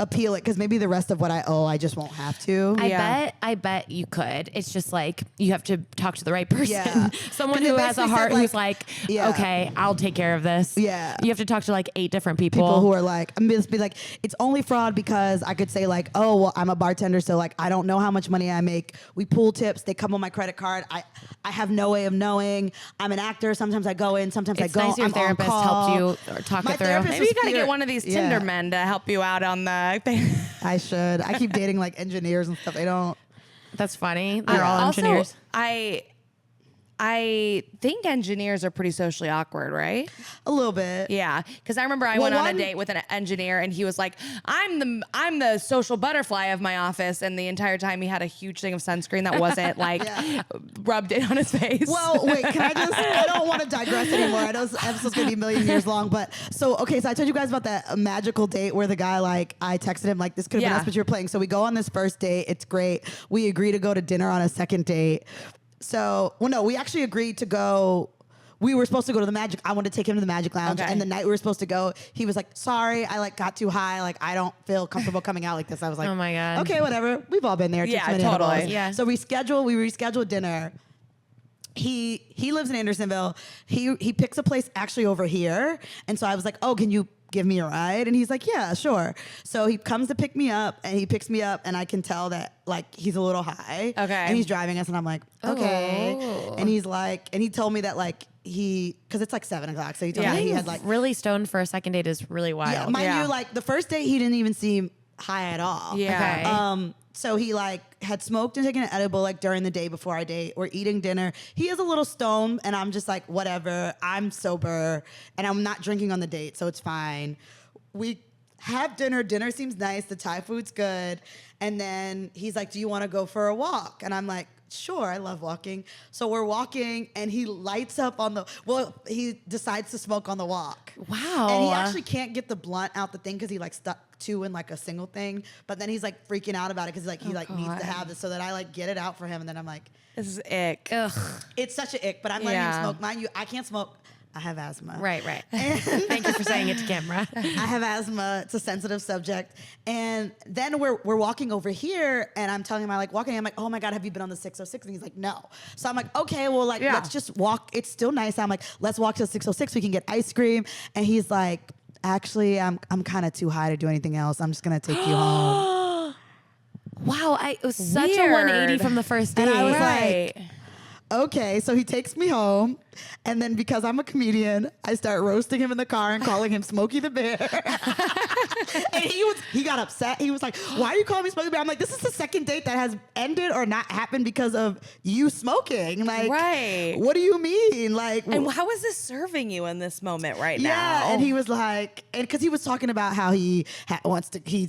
appeal it, because maybe the rest of what I owe, I just won't have to. I bet you could. It's just like you have to talk to the right person. Yeah. Someone 'Cause it who has a basically heart said, who's like, Yeah. okay, I'll take care of this. Yeah. You have to talk to like 8 different people. People who are like, I'm just be like, it's only fraud because I could say like, oh, well, I'm a bartender, so like, I don't know how much money I make. We pool tips. They come on my credit card. I have no way of knowing. I'm an actor. Sometimes I go in. Sometimes It's I go. nice your I'm therapist on call. helped you or talk My it through. therapist Maybe you got to Peter- get one of these Yeah. Tinder men to help you out on the thing. I should. I keep dating like engineers and stuff. They don't. That's funny. They're all engineers. Also, I think engineers are pretty socially awkward, right? A little bit. Yeah, because I remember I Well, went on a one- date with an engineer, and he was like, "I'm the social butterfly of my office," and the entire time he had a huge thing of sunscreen that wasn't like rubbed in on his face. Well, wait, can I just, I don't want to digress anymore. I know this episode's going to be a million years long, but so I told you guys about that magical date where the guy, like, I texted him, like, this could have been Yeah. us, but you're playing. So we go on this first date. It's great. We agree to go to dinner on a second date. So, well, no, we actually agreed to go. We were supposed to go to the Magic. I wanted to take him to the Magic Lounge. Okay. And the night we were supposed to go, he was like, sorry, I like got too high. Like, I don't feel comfortable coming out like this. I was like, Oh my God. okay, whatever. We've all been there. Yeah, Too many totally. edibles. Yeah. So we rescheduled dinner. He lives in Andersonville. He picks a place actually over here. And so I was like, oh, can you give me a ride? And he's like, yeah, sure. So he comes to pick me up, and he picks me up, and I can tell that like he's a little high. Okay. And he's driving us, and I'm like, okay. Oh. And he's like, and he told me that like because it's like 7:00, so he told me that he had like really stoned for a second date is really wild. yeah, mind you, like the first date he didn't even seem high at all. Yeah. Okay. So he like had smoked and taken an edible like during the day before our date. We're eating dinner. He is a little stoned, and I'm just like, whatever. I'm sober, and I'm not drinking on the date, so it's fine. We have dinner. Dinner seems nice. The Thai food's good. And then he's like, do you want to go for a walk? And I'm like, sure, I love walking. So we're walking, and he lights up he decides to smoke on the walk. Wow. And he actually can't get the blunt out the thing because he like stuck two in like a single thing. But then he's like freaking out about it because he needs to have this, so that I like get it out for him. And then I'm like, This is ick. Ugh. it's such an ick, but I'm letting him smoke. Mind you, I can't smoke. I have asthma. Right. Thank you for saying it to camera. I have asthma. It's a sensitive subject. And then we're walking over here, and I'm telling him I like walking. I'm like, oh my God, have you been on the 606? And he's like, no. So I'm like, okay, well, like, let's just walk. It's still nice. I'm like, let's walk to the 606. We can get ice cream. And he's like, actually, I'm kind of too high to do anything else. I'm just going to take you home. Wow, it was such a Weird. 180 from the first date. And I was Right. like, okay, so he takes me home, and then because I'm a comedian, I start roasting him in the car and calling him Smokey the Bear. And he got upset. He was like, why are you calling me Smokey the Bear? I'm like, this is the second date that has ended or not happened because of you smoking. Like, Right. what do you mean? Like, And how is this serving you in this moment right now? yeah, and he was like, and because he was talking about how he's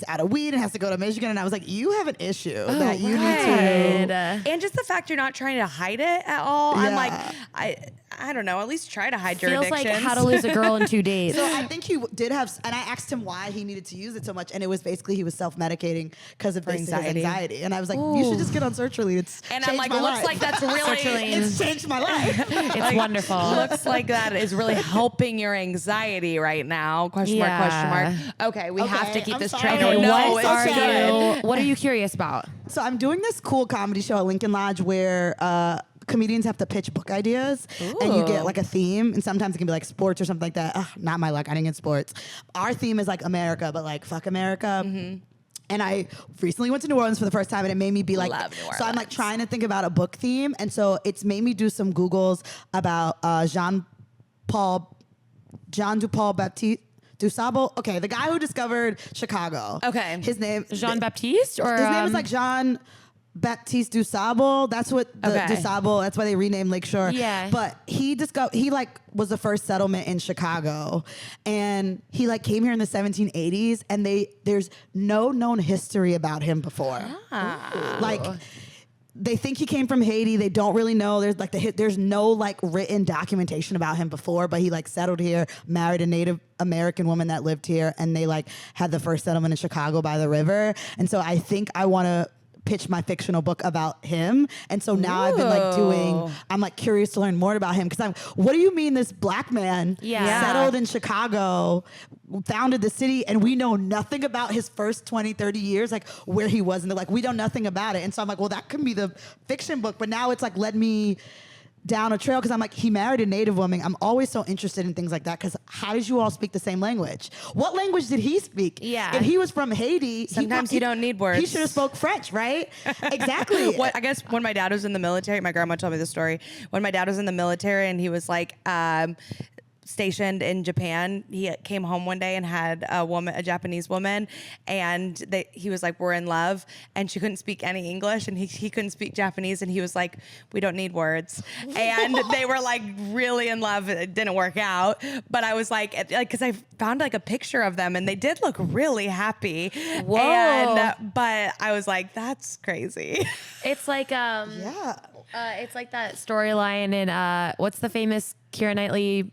out of weed and has to go to Michigan, and I was like, you have an issue that you need to. And just the fact you're not trying to hide it at all. I'm Yeah. like, I don't know. At least try to hide your Feels like addictions. How to Lose a Girl in 2 days. So I think he did have, and I asked him why he needed to use it so much, and it was basically he was self-medicating because of his anxiety. And I was like, you should just get on sertraline. It's And I'm changed like, my looks life. like that's really. It's changed my life. It's wonderful. Looks like that is really helping your anxiety right now. Question mark. Okay, we have to keep I'm this sorry. train Okay, going. No, what it's are good. What are you curious about? So I'm doing this cool comedy show at Lincoln Lodge where comedians have to pitch book ideas, and you get like a theme, and sometimes it can be like sports or something like that. Ugh, not my luck. I didn't get sports. Our theme is like America, but like fuck America. And I recently went to New Orleans for the first time, and it made me be like, Love New so I'm like Orleans. trying to think about a book theme, and so it's made me do some Googles about Jean Paul Baptiste Dusable. Okay, the guy who discovered Chicago. Okay. His name Jean Baptiste or his name is like Jean Baptiste Dusable. That's what the Dusable. That's why they renamed Lakeshore. Yeah. But he like was the first settlement in Chicago, and he like came here in the 1780s, and there's no known history about him before. Like, they think he came from Haiti. They don't really know. There's like there's no like written documentation about him before, but he like settled here, married a Native American woman that lived here, and they like had the first settlement in Chicago by the river. And so I think I want to pitch my fictional book about him. And so now I've been like I'm like curious to learn more about him, because what do you mean this black man settled in Chicago, founded the city, and we know nothing about his first 20, 30 years, like where he was, and like we know nothing about it. And so I'm like, well, that could be the fiction book, but now it's like led me down a trail, because I'm like, he married a Native woman. I'm always so interested in things like that, because how did you all speak the same language? What language did he speak? Yeah. If he was from Haiti, Sometimes you don't need words. He should have spoke French, right? Exactly. I guess when my dad was in the military, my grandma told me the story. When my dad was in the military and he was like stationed in Japan, he came home one day and had a Japanese woman, and he was like, we're in love, and she couldn't speak any English, and he couldn't speak Japanese, and he was like, we don't need words. And they were like really in love. It didn't work out, but I was like, because I found like a picture of them, and they did look really happy. Whoa. But I was like, that's crazy. It's like Yeah. it's like that storyline in what's the famous Keira Knightley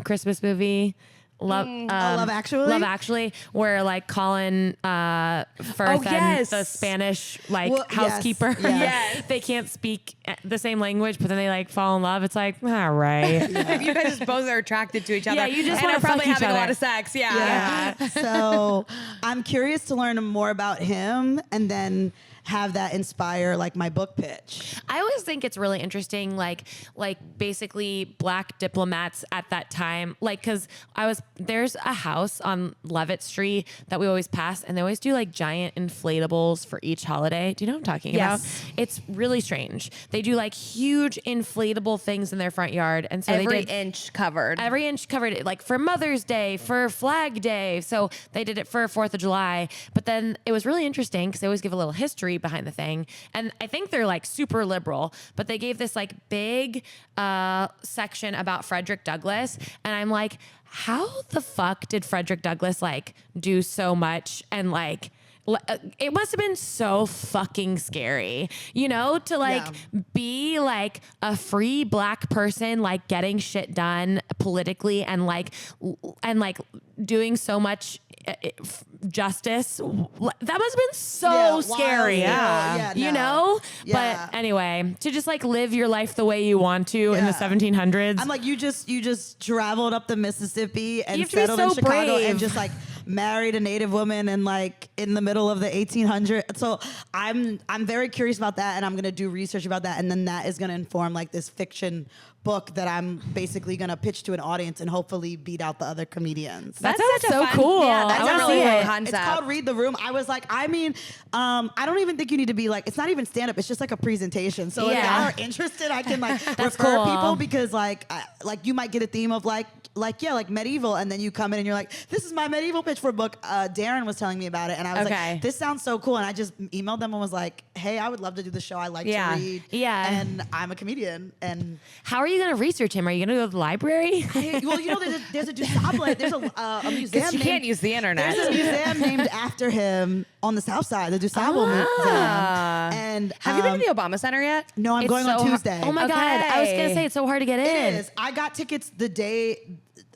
Christmas movie? Love Actually? Love Actually, where like Colin Firth and the Spanish housekeeper, Yes. they can't speak the same language, but then they like fall in love. It's like, all right. You guys just both are attracted to each other. Yeah, you just and wanna are probably fuck each having a other. lot of sex. Yeah. So I'm curious to learn more about him, and then have that inspire like my book pitch. I always think it's really interesting, like basically Black diplomats at that time, like, because there's a house on Levitt Street that we always pass, and they always do like giant inflatables for each holiday. Do you know what I'm talking about? It's really strange. They do like huge inflatable things in their front yard, and so Every they did inch covered. every inch covered, like for Mother's Day, for Flag Day. So they did it for 4th of July. But then it was really interesting because they always give a little history behind the thing. And I think they're like super liberal, but they gave this like big section about Frederick Douglass. And I'm like, how the fuck did Frederick Douglass like do so much and like, it must have been so fucking scary, you know, to like be like a free Black person, like getting shit done politically and like doing so much justice. That must have been so scary, you know? Yeah. But anyway, to just like live your life the way you want to in the 1700s. I'm like, you just traveled up the Mississippi and You have to be settled in so Chicago brave. and just like married a Native woman and like in the middle of the 1800s. So I'm very curious about that, and I'm gonna do research about that, and then that is gonna inform like this fiction book that I'm basically gonna pitch to an audience and hopefully beat out the other comedians. That That's sounds such a so fun- cool. yeah, that's I a want to really see cool it. concept. It's called Read the Room. I was like, I mean, I don't even think you need to be like, it's not even stand up. It's just like a presentation. So if Yeah. y'all are interested, I can like That's refer cool. people because like you might get a theme of like medieval, and then you come in and you're like, this is my medieval pitch for a book. Darren was telling me about it, and I was like, this sounds so cool. And I just emailed them and was like, hey, I would love to do the show. I like to read. Yeah. And I'm a comedian. And How are you going to research him? Are you going to go to the library? well, you know, there's a DuSable, there's a museum. You can't use the internet. There's a museum named after him on the South Side, the DuSable Museum. And Have you been to the Obama Center yet? No, I'm It's going on so Tuesday. Oh my God. I was going to Okay. say it's so hard to get It in. is. I got tickets the day.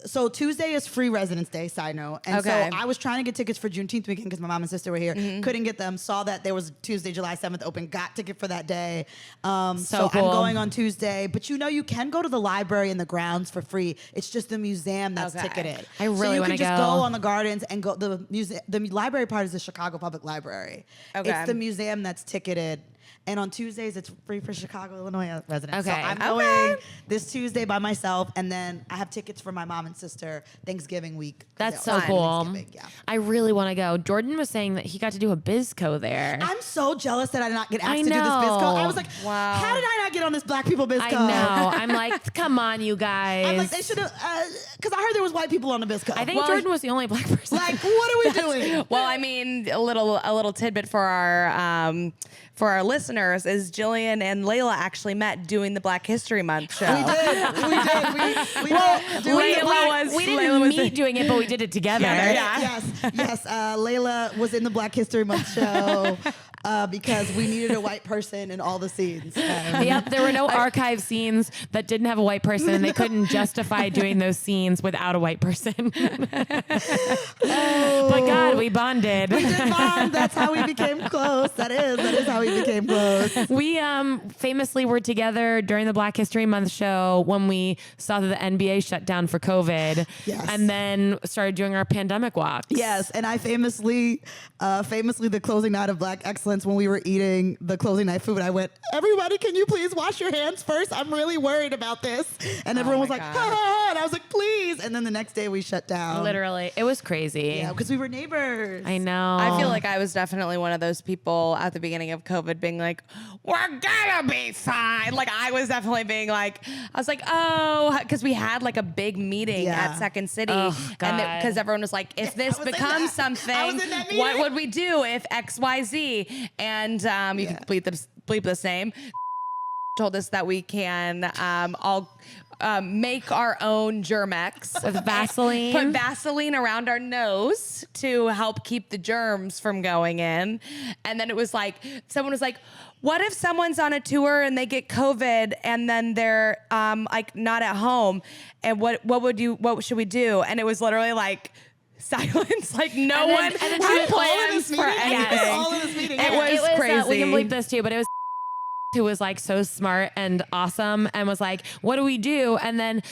So Tuesday is free Residence Day, side note. And Okay. so I was trying to get tickets for Juneteenth weekend because my mom and sister were here. Couldn't get them. Saw that there was Tuesday, July 7th open. Got ticket for that day. So cool. I'm going on Tuesday. But you know, you can go to the library in the grounds for free. It's just the museum that's Okay. ticketed. I really so wanna you can just go. go on the gardens and go. The museum. The library part is the Chicago Public Library. Okay. It's the museum that's ticketed. And on Tuesdays, it's free for Chicago, Illinois residents. Okay. So I'm going this Tuesday by myself, and then I have tickets for my mom and sister Thanksgiving week. 'cause That's they so also cool. Thanksgiving, yeah. I really want to go. Jordan was saying that he got to do a BizCo there. I'm so jealous that I did not get asked I to do this BizCo. know. I was like, Wow. how did I not get on this Black People BizCo? I know. I'm like, come on, you guys. I'm like, they should have, because I heard there was white people on the BizCo. I think Jordan was the only Black person. Like, what are we doing? Well, I mean, a little tidbit for our listeners is Jillian and Leila actually met doing the Black History Month show. We did. We we didn't meet doing it, but we did it together. Yes. Layla was in the Black History Month show because we needed a white person in all the scenes. Yep, there were no archive scenes that didn't have a white person, and they couldn't justify doing those scenes without a white person. But God, we bonded. We did bond. That's how we became close. That is how we became close. We famously were together during the Black History Month show when we saw that the NBA shut down for COVID, Yes. and then started doing our pandemic walks. Yes, and I famously the closing night of Black Excellence, when we were eating the closing night food, I went, everybody, can you please wash your hands first? I'm really worried about this. And everyone was like, ha, ha, ha. And I was like, please. And then the next day we shut down. Literally, it was crazy. Yeah, because we were neighbors. I know. I feel like I was definitely one of those people at the beginning of COVID being like, we're gonna be fine. Like, I was definitely being like, I was like, oh, because we had like a big meeting Yeah. at Second City. Oh, and God. because everyone was like, if this I was in becomes that. I was something, in that what meeting. would we do if X, Y, Z? And you can bleep the same. Told us that we can all make our own Germex. with Vaseline. Put Vaseline around our nose to help keep the germs from going in. And then it was like, someone was like, what if someone's on a tour and they get COVID and then they're like not at home? And what should we do? And it was literally like silence, like no And then- one and then had she was all in plans this for meeting? anything. All in this meeting. It was crazy. We can bleep this too, but it was who was like so smart and awesome and was like, what do we do? And then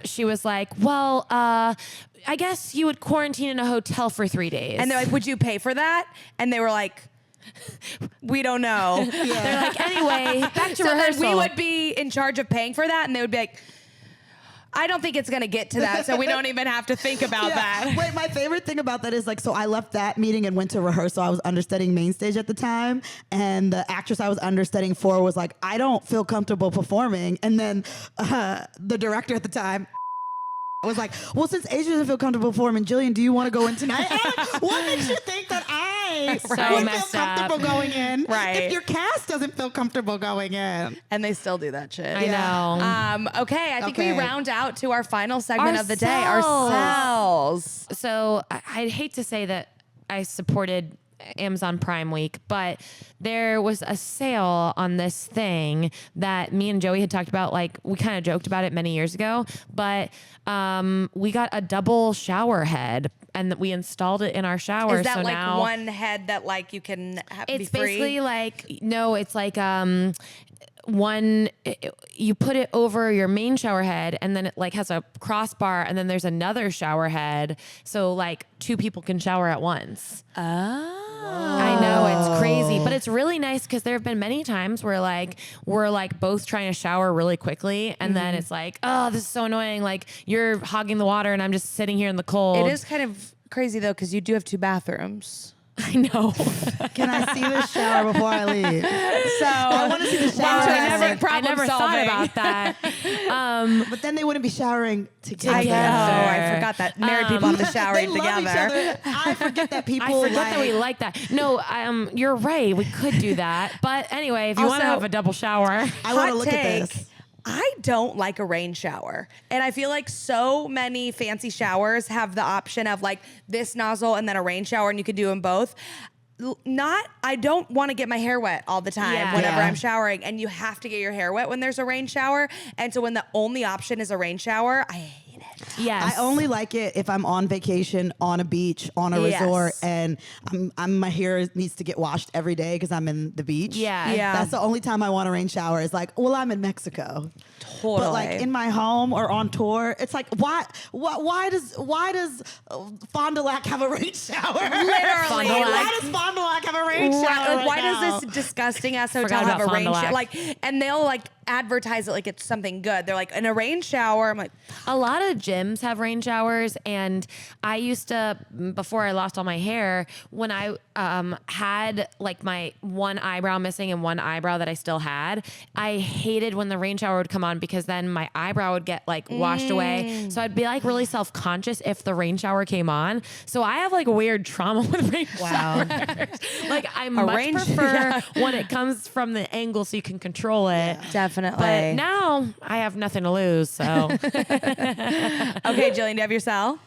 she was like, well, I guess you would quarantine in a hotel for 3 days. And they're like, would you pay for that? And they were like, We don't know. They're like, anyway, back to So then rehearsal. we would be in charge of paying for that, and they would be like, I don't think it's going to get to that, so we don't even have to think about that. Wait, my favorite thing about that is like, so I left that meeting and went to rehearsal. I was understudying main stage at the time, and the actress I was understudying for was like, I don't feel comfortable performing. And then the director at the time was like, well, since Asia doesn't feel comfortable performing, Jillian, do you want to go in tonight? And I'm like, what makes you think that I So would feel messed up. comfortable going in Right. if your cast doesn't feel comfortable going in? And they still do that shit. I know. Okay, I think we Okay. round out to our final segment of the day. Ourselves. Ourselves. So I'd hate to say that I supported Amazon Prime Week, but there was a sale on this thing that me and Joey had talked about. Like, we kind of joked about it many years ago, but we got a double shower head and we installed it in our shower. Is that so like now one head that like you can be it's free? basically like, no, it's like you put it over your main shower head, and then it like has a crossbar, and then there's another shower head, so like 2 people can shower at once. I know, it's crazy, but it's really nice because there have been many times where like we're like both trying to shower really quickly, and then it's like, oh, this is so annoying, like you're hogging the water and I'm just sitting here in the cold. It is kind of crazy though, because you do have 2 bathrooms. I know. Can I see the shower before I leave? So I want to see the shower. I never thought about that. But then they wouldn't be showering together. I forgot that married people have to shower They love each together. other. I forget that people. I forget that we like that. No, you're right. We could do that. But anyway, if you want to Also- have a double shower, I want Hot to look take, at this. I don't like a rain shower. And I feel like so many fancy showers have the option of like this nozzle and then a rain shower, and you can do them both. I don't want to get my hair wet all the time Yeah. whenever Yeah. I'm showering, and you have to get your hair wet when there's a rain shower. And so when the only option is a rain shower, I hate it. yes. I only like it if I'm on vacation, on a beach, on a Yes. resort, and my hair needs to get washed every day because I'm in the beach. Yeah. Yeah. That's the only time I want a rain shower. Is like, well, I'm in Mexico. Totally. But like in my home or on tour, it's like, why does Fond du Lac have a rain shower? Literally, Why does Fond du Lac have a rain shower? Like, why now? does this disgusting ass Forgot hotel have about a rain Fond du shower? Lac. Like, and they'll like advertise it like it's something good. They're like, in a rain shower. I'm like, A lot of gyms have rain showers, and I used to, before I lost all my hair, when I had like my one eyebrow missing and one eyebrow that I still had, I hated when the rain shower would come on because then my eyebrow would get like washed away. So I'd be like really self-conscious if the rain shower came on. So I have like weird trauma with rain showers. Like I much rain- prefer when it comes from the angle so you can control it. definitely. But now I have nothing to lose, so Okay, Jillian, do you have your cell?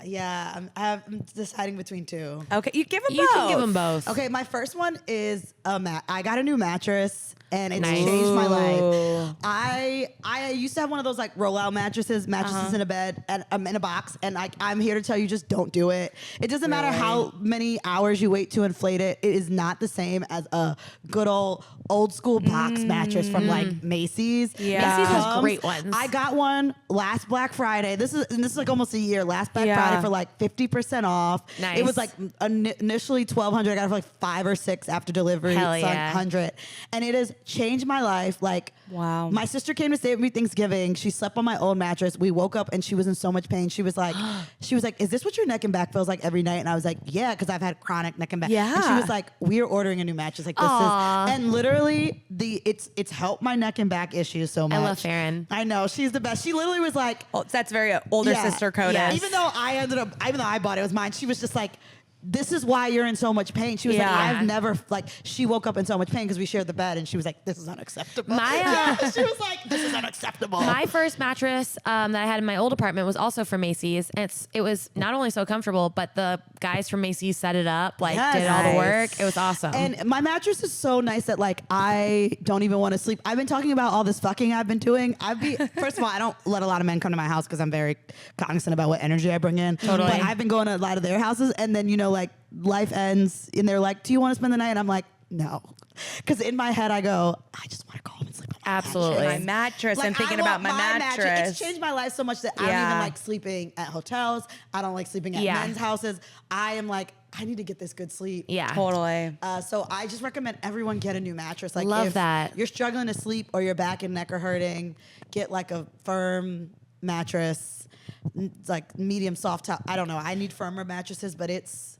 Yeah, I'm deciding between 2. Okay, you give them you both. can give them both. Okay, my first one is I got a new mattress and it's Nice. changed my life. I used to have one of those like rollout mattresses in a bed and in a box, and I'm here to tell you, just don't do it. It doesn't matter how many hours you wait to inflate it. It is not the same as a good old school box mattress from like Macy's. Yeah. Macy's has Comes- great ones. I got one last Black Friday. This is like almost a year. Last Black Yeah. Friday for like 50% off. Nice. It was like initially $1,200. I got it for like 5 or 6 after delivery. Hell It's like yeah. 100, and it has changed my life. Like, Wow. My sister came to stay with me Thanksgiving. She slept on my old mattress. We woke up and she was in so much pain. She was like, "Is this what your neck and back feels like every night?" And I was like, "Yeah," because I've had chronic neck and back. Yeah. And she was like, "We are ordering a new mattress. Like this is," and literally it's helped my neck and back issues so much. I love Farron. I know, she's the best. She literally was like, Oh, that's very older yeah, sister code. yeah. Even though I bought it, it was mine. She was just like, "This is why you're in so much pain." She was like, Yeah. "I've never she woke up in so much pain because we shared the bed," and she was like, "This is unacceptable." She was like, "This is unacceptable." My first mattress that I had in my old apartment was also from Macy's. And it was not only so comfortable, but the guys from Macy's set it up, like Yes. did all the Nice. work. It was awesome. And my mattress is so nice that like I don't even want to sleep. I've been talking about all this fucking I've been doing. First of all, I don't let a lot of men come to my house because I'm very cognizant about what energy I bring in. Totally. But I've been going to a lot of their houses, and then like life ends, and they're like, "Do you want to spend the night?" And I'm like, no. Because in my head, I go, I just want to go home and sleep on my Absolutely. My mattress. I'm thinking I about want my mattress. It's changed my life so much that I don't even like sleeping at hotels. I don't like sleeping at men's houses. I am like, I need to get this good sleep. Yeah. Totally. So I just recommend everyone get a new mattress. Like Love if that. you're struggling to sleep or your back and neck are hurting, get like a firm mattress, like medium soft top. I don't know. I need firmer mattresses, but it's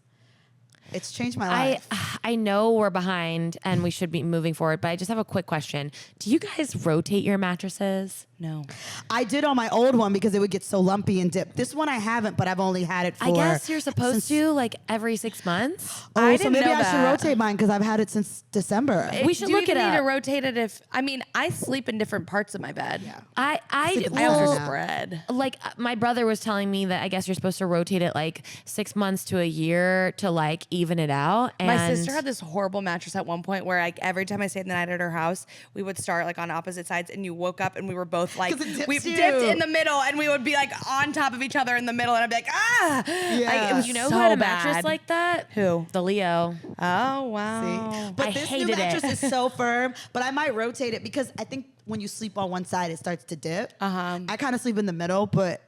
changed my life. I know we're behind and we should be moving forward, but I just have a quick question. Do you guys rotate your mattresses? No. I did on my old one because it would get so lumpy and dip. This one I haven't, but I've only had it for. I guess you're supposed to like every 6 months. Oh, I so didn't maybe know I should that. rotate mine because I've had it since December. We should Do you look it even need to up. rotate it if, I mean, I sleep in different parts of my bed. Yeah. I I also will, spread. like my brother was telling me that I guess you're supposed to rotate it like 6 months to a year to like even it out. And My sister had this horrible mattress at one point where like every time I stayed the night at her house, we would start like on opposite sides and you woke up and we were both like, 'Cause it dips we you. dipped in the middle and we would be like on top of each other in the middle and I'd be like, ah. Yeah. Like, it was you know so who had a bad. mattress like that? Who? The Leo. Oh, wow. See? But I this new hated it. mattress is so firm, but I might rotate it because I think when you sleep on one side, it starts to dip. I kind of sleep in the middle, but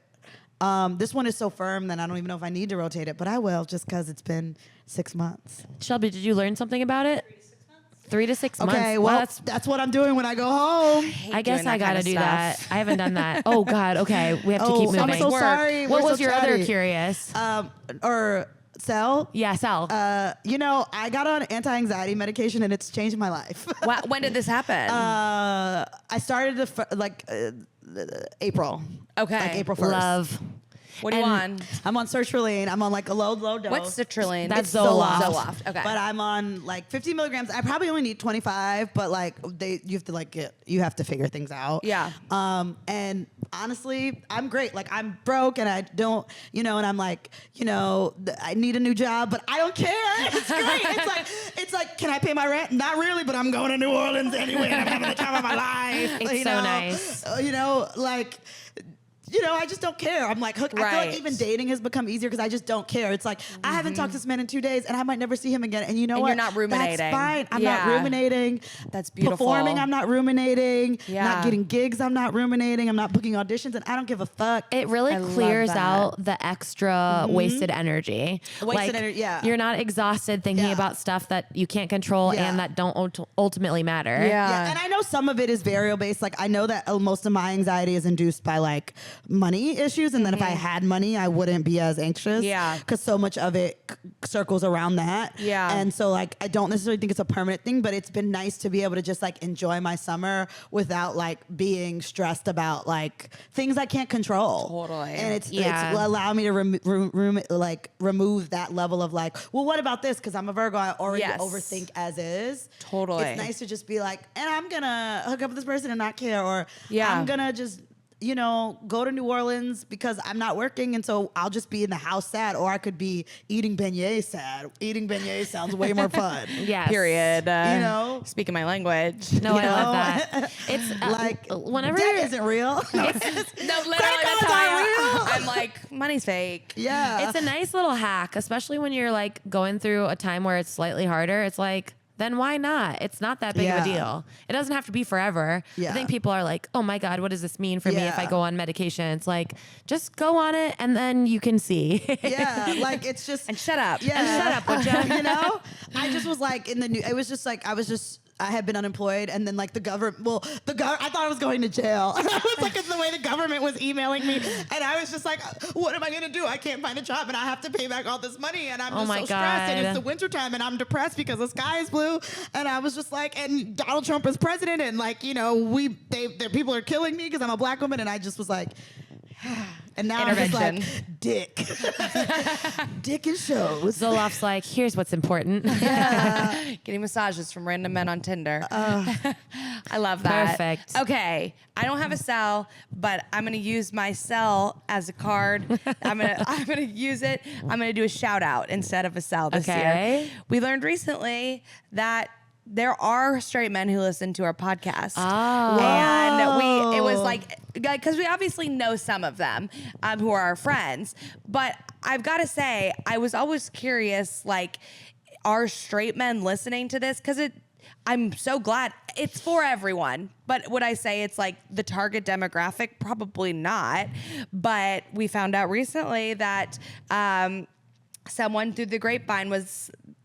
this one is so firm that I don't even know if I need to rotate it, but I will just because it's been 6 months. Shelby, did you learn something about it? 3 to 6 months. Okay, Wow, well, that's what I'm doing when I go home. I guess doing I that gotta kind of do stuff. that. I haven't done that. Oh God. Okay, we have to keep Oh, moving. I'm so sorry. What We're was so your other chatty. curious? Or Sel. Yeah, Sal. You know, I got on anti-anxiety medication and it's changed my life. When did this happen? I started April. Okay. Like April 1st. Love. what are you on? I'm on sertraline. I'm on like a low dose. What's citrulline? That's It's Zoloft. Zoloft. Okay. But I'm on like 50 milligrams. I probably only need 25, but like you have to like you have to figure things out. Yeah. And honestly, I'm great. Like I'm broke and I don't, and I'm like, I need a new job, but I don't care. It's great. It's like, can I pay my rent? Not really, but I'm going to New Orleans anyway and I'm having the time of my life. It's so nice. I just don't care. I'm like, I feel like Right. even dating has become easier because I just don't care. It's like, I haven't talked to this man in 2 days and I might never see him again. And you know And what? you're not ruminating. That's fine. I'm Yeah. not ruminating. That's beautiful. Performing, I'm not ruminating. Yeah. Not getting gigs, I'm not ruminating. I'm not booking auditions and I don't give a fuck. It really I love clears that. out the extra wasted energy. Wasted energy, yeah. You're not exhausted thinking Yeah. about stuff that you can't control Yeah. and that don't ultimately matter. Yeah. And I know some of it is variable based. Like I know that most of my anxiety is induced by like money issues. And then if I had money, I wouldn't be as anxious. Yeah. Because so much of it circles around that. Yeah. And so like, I don't necessarily think it's a permanent thing, but it's been nice to be able to just like enjoy my summer without like being stressed about like things I can't control. Totally. And it's Yeah. allowed me to remove that level of like, well, what about this? Because I'm a Virgo, I already Yes. overthink as is. Totally. It's nice to just be like, and I'm gonna hook up with this person and not care, or Yeah. I'm gonna just go to New Orleans because I'm not working, and so I'll just be in the house sad, or I could be eating beignets sad. Eating beignets sounds way more fun. Yes. Period. Speaking my language. No, I You love know? that. It's Like whenever debt isn't real. No, literally, cards that's how aren't real. I'm like, money's fake. Yeah, it's a nice little hack, especially when you're like going through a time where it's slightly harder. It's like, then why not? It's not that big of a Yeah. deal. It doesn't have to be forever. Yeah. I think people are like, oh my God, what does this mean for me if I Yeah. go on medication? It's like, just go on it and then you can see. yeah, like it's just And shut up. Yeah. And shut up, would ya? I just was like in the new. It was just like I had been unemployed, and then like the government. Well, I thought I was going to jail. I was like, it's the way the government was emailing me, and I was just like, what am I gonna do? I can't find a job, and I have to pay back all this money, and I'm Oh just my so stressed. And God. it's the wintertime, and I'm depressed because the sky is blue, and I was just like, and Donald Trump is president, and like people are killing me because I'm a black woman, and I just was like. And now I'm just Intervention. like, dick. Dick and shows. Zoloft's like, here's what's important. Getting massages from random men on Tinder. I love that. Perfect. Okay, I don't have a cell, but I'm gonna use my cell as a card. I'm gonna use it. I'm gonna do a shout out instead of a cell this Okay. year. We learned recently that there are straight men who listen to our podcast. Oh. And it was like, because we obviously know some of them who are our friends, but I've got to say, I was always curious, like, are straight men listening to this, because I'm so glad it's for everyone. But would I say it's like the target demographic? Probably not. But we found out recently that someone through the grapevine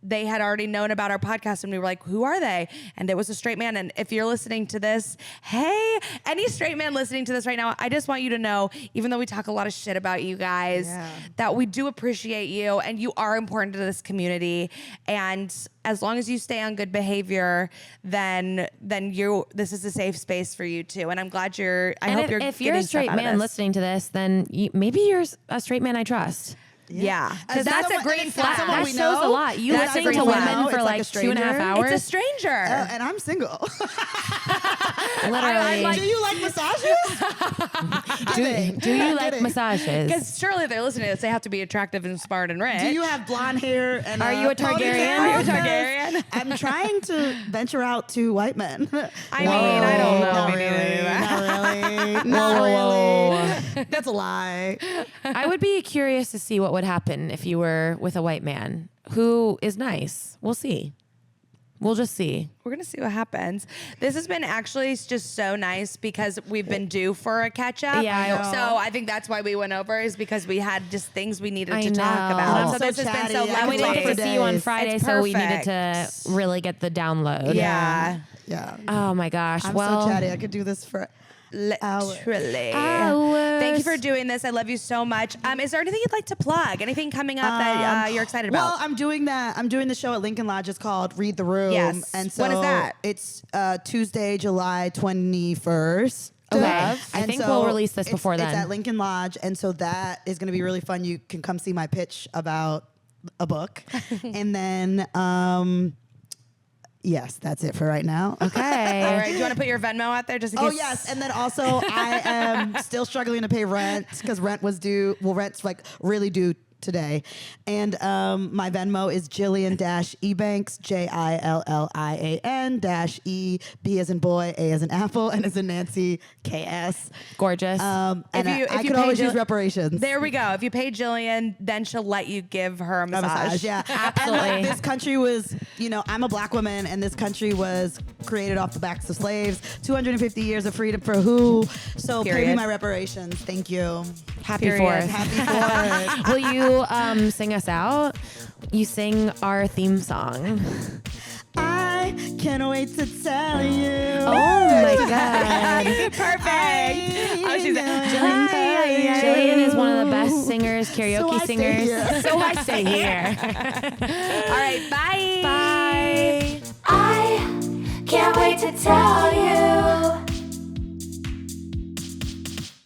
they had already known about our podcast, and we were like, who are they? And it was a straight man. And if you're listening to this, hey, any straight man listening to this right now, I just want you to know, even though we talk a lot of shit about you guys, that we do appreciate you, and you are important to this community. And as long as you stay on good behavior, then this is a safe space for you too. And I'm glad I hope you're if you're a straight man listening to this, then maybe you're a straight man I trust. Yeah, because that's a green flag. That shows a lot. You That's listening a to green women flag. for like 2.5 hours. It's a stranger. And I'm single. Literally. Do you like massages? Do you like massages? Because surely if they're listening to this, they have to be attractive and smart and rich. Do you have blonde hair? And Are you a Targaryen? Are you a Targaryen? I'm trying to venture out to white men. I mean, I don't know. Not We need to do that. Not really. That's a lie. I would be curious to see what would happen if you were with a white man who is nice. We'll see. We'll just see. We're going to see what happens. This has been actually just so nice because we've been due for a catch up. Yeah, I know. So I think that's why we went over, is because we had just things we needed to know. talk about. I'm So so this has been so chatty. I And we lovely. didn't get to see you on Friday, It's so we needed perfect. to really get the download. Yeah. Yeah. Oh my gosh. I'm well, so chatty. I could do this for Literally. Hours. Thank you for doing this. I love you so much. Is there anything you'd like to plug? Anything coming up that you're excited about? Well, I'm doing the show at Lincoln Lodge. It's called Read the Room. Yes. And so When is that? It's Tuesday, July 21st. Okay. And I think we'll release this before then. It's at Lincoln Lodge, and so that is going to be really fun. You can come see my pitch about a book. And then yes, that's it for right now. Okay. All right. Do you want to put your Venmo out there just in case? Oh yes, and then also I am still struggling to pay rent because rent was due. Well, rent's like really due today, and my Venmo is Jillian Ebanks, JILLIAN -E, B as in boy, A as in apple, N as in Nancy, KS. Gorgeous. And If I you could pay always use Jill- reparations. There we go. If you pay Jillian, then she'll let you give her a A massage. yeah, Absolutely. And, like, this country was, I'm a black woman, and this country was created off the backs of slaves. 250 years of freedom for who? So pay me Period. my reparations. Thank you. Happy Period. 4th. Happy 4th. Will you sing us out? You sing our theme song. I can't wait to tell you. Oh my God. Perfect. Oh, she's Jillian is one of the best singers, karaoke So I stay singers. here. So I stay here. All right.